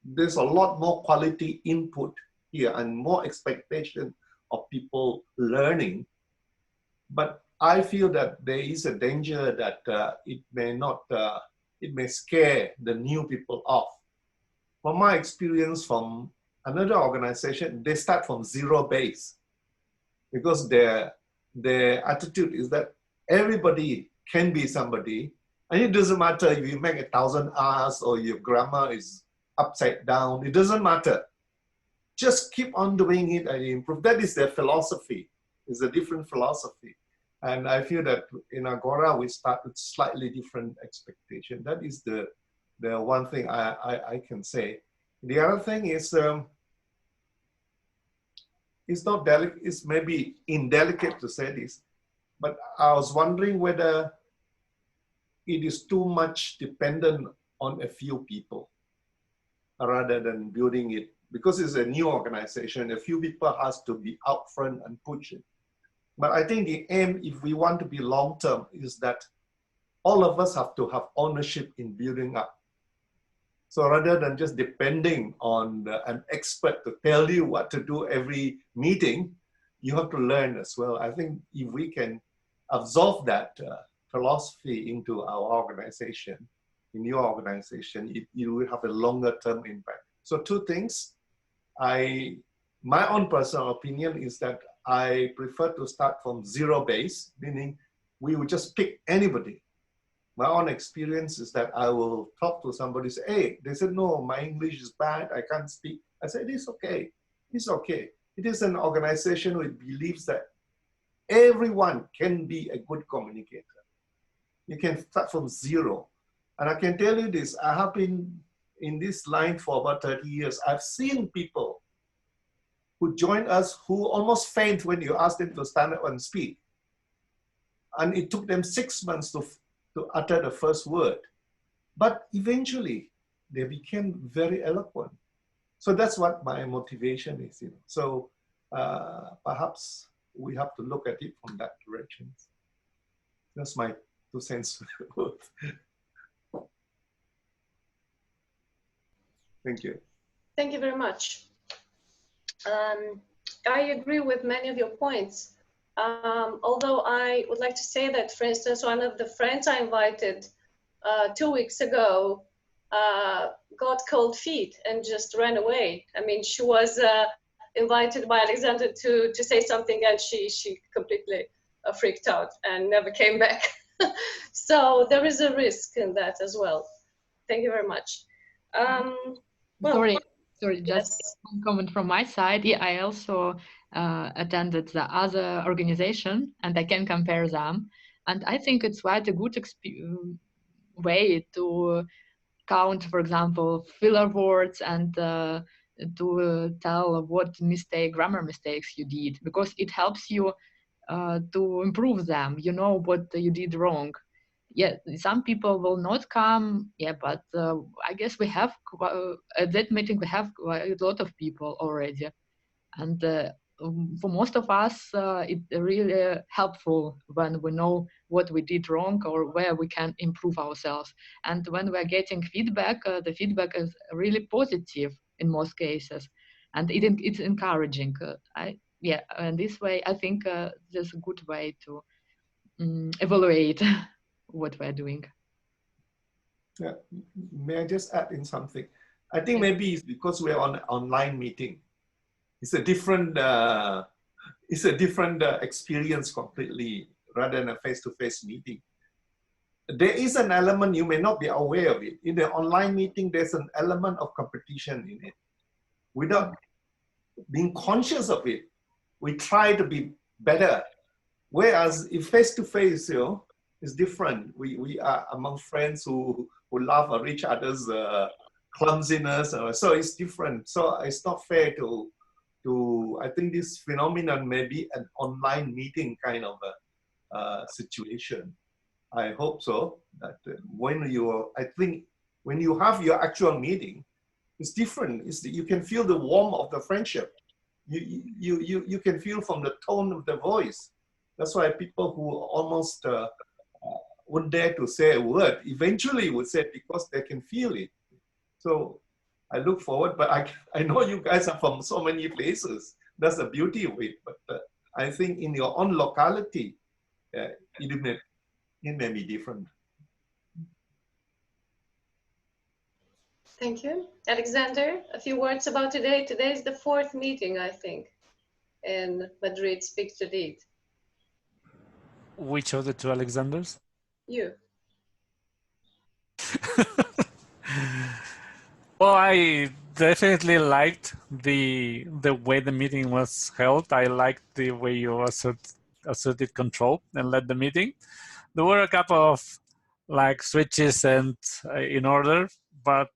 there's a lot more quality input here and more expectation of people learning. But I feel that there is a danger that it may scare the new people off. From my experience from another organization, they start from zero base because their attitude is that everybody can be somebody, and it doesn't matter if you make 1,000 R's or your grammar is upside down, it doesn't matter. Just keep on doing it and improve. That is their philosophy. It's a different philosophy. And I feel that in Agora, we start with slightly different expectation. That is the one thing I can say. The other thing is, it's not delicate, it's maybe indelicate to say this, but I was wondering whether it is too much dependent on a few people rather than building it. Because it's a new organization, a few people has to be out front and push it. But I think the aim, if we want to be long-term, is that all of us have to have ownership in building up. So rather than just depending on an expert to tell you what to do every meeting, you have to learn as well. I think if we can absorb that philosophy into our organization, in your organization, it will have a longer term impact. So two things. My own personal opinion is that I prefer to start from zero base, meaning we would just pick anybody. My own experience is that I will talk to somebody, say, hey, they said, no, my English is bad, I can't speak. I said, it's okay, it's okay. It is an organization which believes that everyone can be a good communicator. You can start from zero. And I can tell you this, I have been in this line for about 30 years. I've seen people who join us who almost faint when you ask them to stand up and speak. And it took them 6 months to utter the first word. But eventually, they became very eloquent. So that's what my motivation is. So perhaps we have to look at it from that direction. That's my 2 cents worth. Thank you. Thank you very much. I agree with many of your points. Although I would like to say that, for instance, one of the friends I invited 2 weeks ago got cold feet and just ran away. I mean, she was invited by Alexander to say something, and she completely freaked out and never came back. So there is a risk in that as well. Thank you very much. Well, Sorry, just one comment from my side. Yeah, I also attended the other organization, and I can compare them. And I think it's quite a good way to count, for example, filler words and to tell what grammar mistakes you did, because it helps you to improve them. You know what you did wrong. Yeah, some people will not come. Yeah, but I guess we have at that meeting we have quite a lot of people already, and for most of us, it's really helpful when we know what we did wrong or where we can improve ourselves. And when we're getting feedback, the feedback is really positive in most cases, and it's encouraging. Yeah, and this way, I think there's a good way to evaluate what we're doing. Yeah. May I just add in something? I think maybe it's because we're on an online meeting. It's a different experience completely rather than a face-to-face meeting. There is an element you may not be aware of it. In the online meeting, there's an element of competition in it. Without being conscious of it, we try to be better. Whereas if face-to-face, you know, is different. We are among friends who laugh at each other's clumsiness. So it's different. So it's not fair to I think this phenomenon may be an online meeting kind of a situation. I hope so. That when you have your actual meeting, it's different. You can feel the warmth of the friendship. You can feel from the tone of the voice. That's why people who almost wouldn't dare to say a word eventually would say it because they can feel it. So I look forward, but I know you guys are from so many places. That's the beauty of it. But I think in your own locality, it may be different. Thank you. Alexander, a few words about today. Today is the 4th meeting, I think, in Madrid, Speak to Lead. Which of the two Alexanders? You. Well, I definitely liked the way the meeting was held. I liked the way you asserted control and led the meeting. There were a couple of like switches and in order, but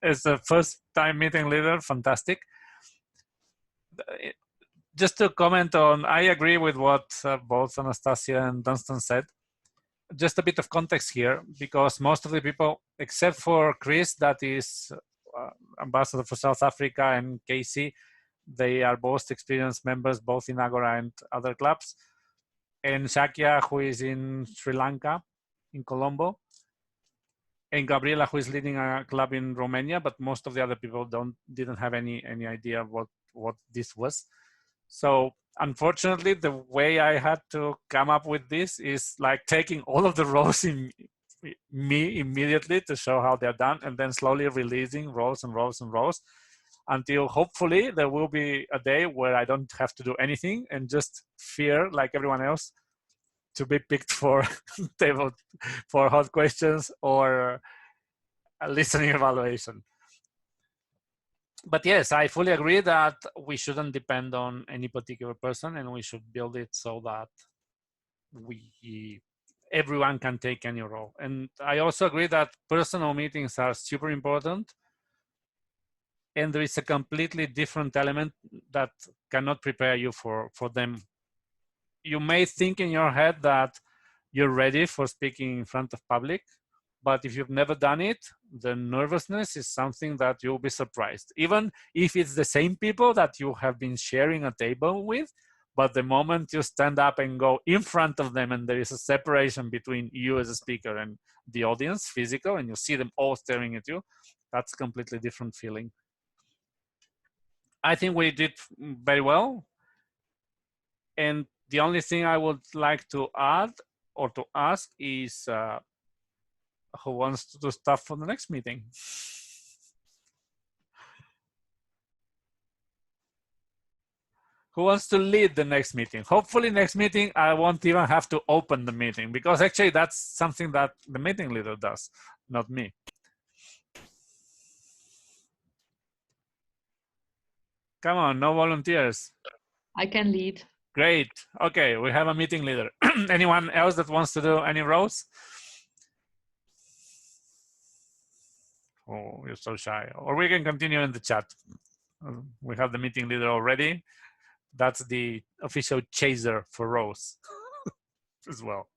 as a first time meeting leader, fantastic. Just to comment on, I agree with what both Anastasia and Dunstan said. Just a bit of context here, because most of the people, except for Chris, that is ambassador for South Africa, and Casey, they are both experienced members, both in Agora and other clubs. And Shakya, who is in Sri Lanka, in Colombo. And Gabriela, who is leading a club in Romania, but most of the other people didn't have any idea what this was. So unfortunately, the way I had to come up with this is like taking all of the rows in me immediately to show how they're done, and then slowly releasing rows and rows and rows until hopefully there will be a day where I don't have to do anything and just fear, like everyone else, to be picked for table for hot questions or a listening evaluation. But yes, I fully agree that we shouldn't depend on any particular person, and we should build it so that everyone can take any role. And I also agree that personal meetings are super important. And there is a completely different element that cannot prepare you for them. You may think in your head that you're ready for speaking in front of public, but if you've never done it, the nervousness is something that you'll be surprised. Even if it's the same people that you have been sharing a table with, but the moment you stand up and go in front of them and there is a separation between you as a speaker and the audience, physical, and you see them all staring at you, that's a completely different feeling. I think we did very well. And the only thing I would like to add or to ask is who wants to do stuff for the next meeting? Who wants to lead the next meeting? Hopefully next meeting, I won't even have to open the meeting, because actually that's something that the meeting leader does, not me. Come on, no volunteers. I can lead. Great. Okay, we have a meeting leader. Anyone else that wants to do any roles? Oh, you're so shy. Or we can continue in the chat. We have the meeting leader already. That's the official chaser for roles as well.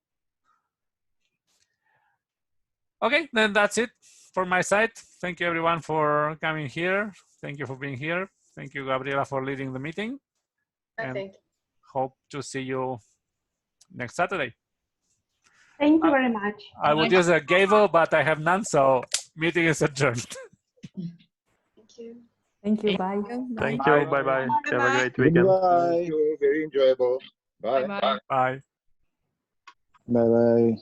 Okay, then that's it for my side. Thank you everyone for coming here. Thank you for being here. Thank you, Gabriela, for leading the meeting. I think. Hope to see you next Saturday. Thank you very much. I would use a gavel, but I have none, so meeting is adjourned. Thank you. Thank you. Bye. Thank you. Bye bye. Have a great weekend. Thank you. Very enjoyable. Bye. Bye. Bye bye.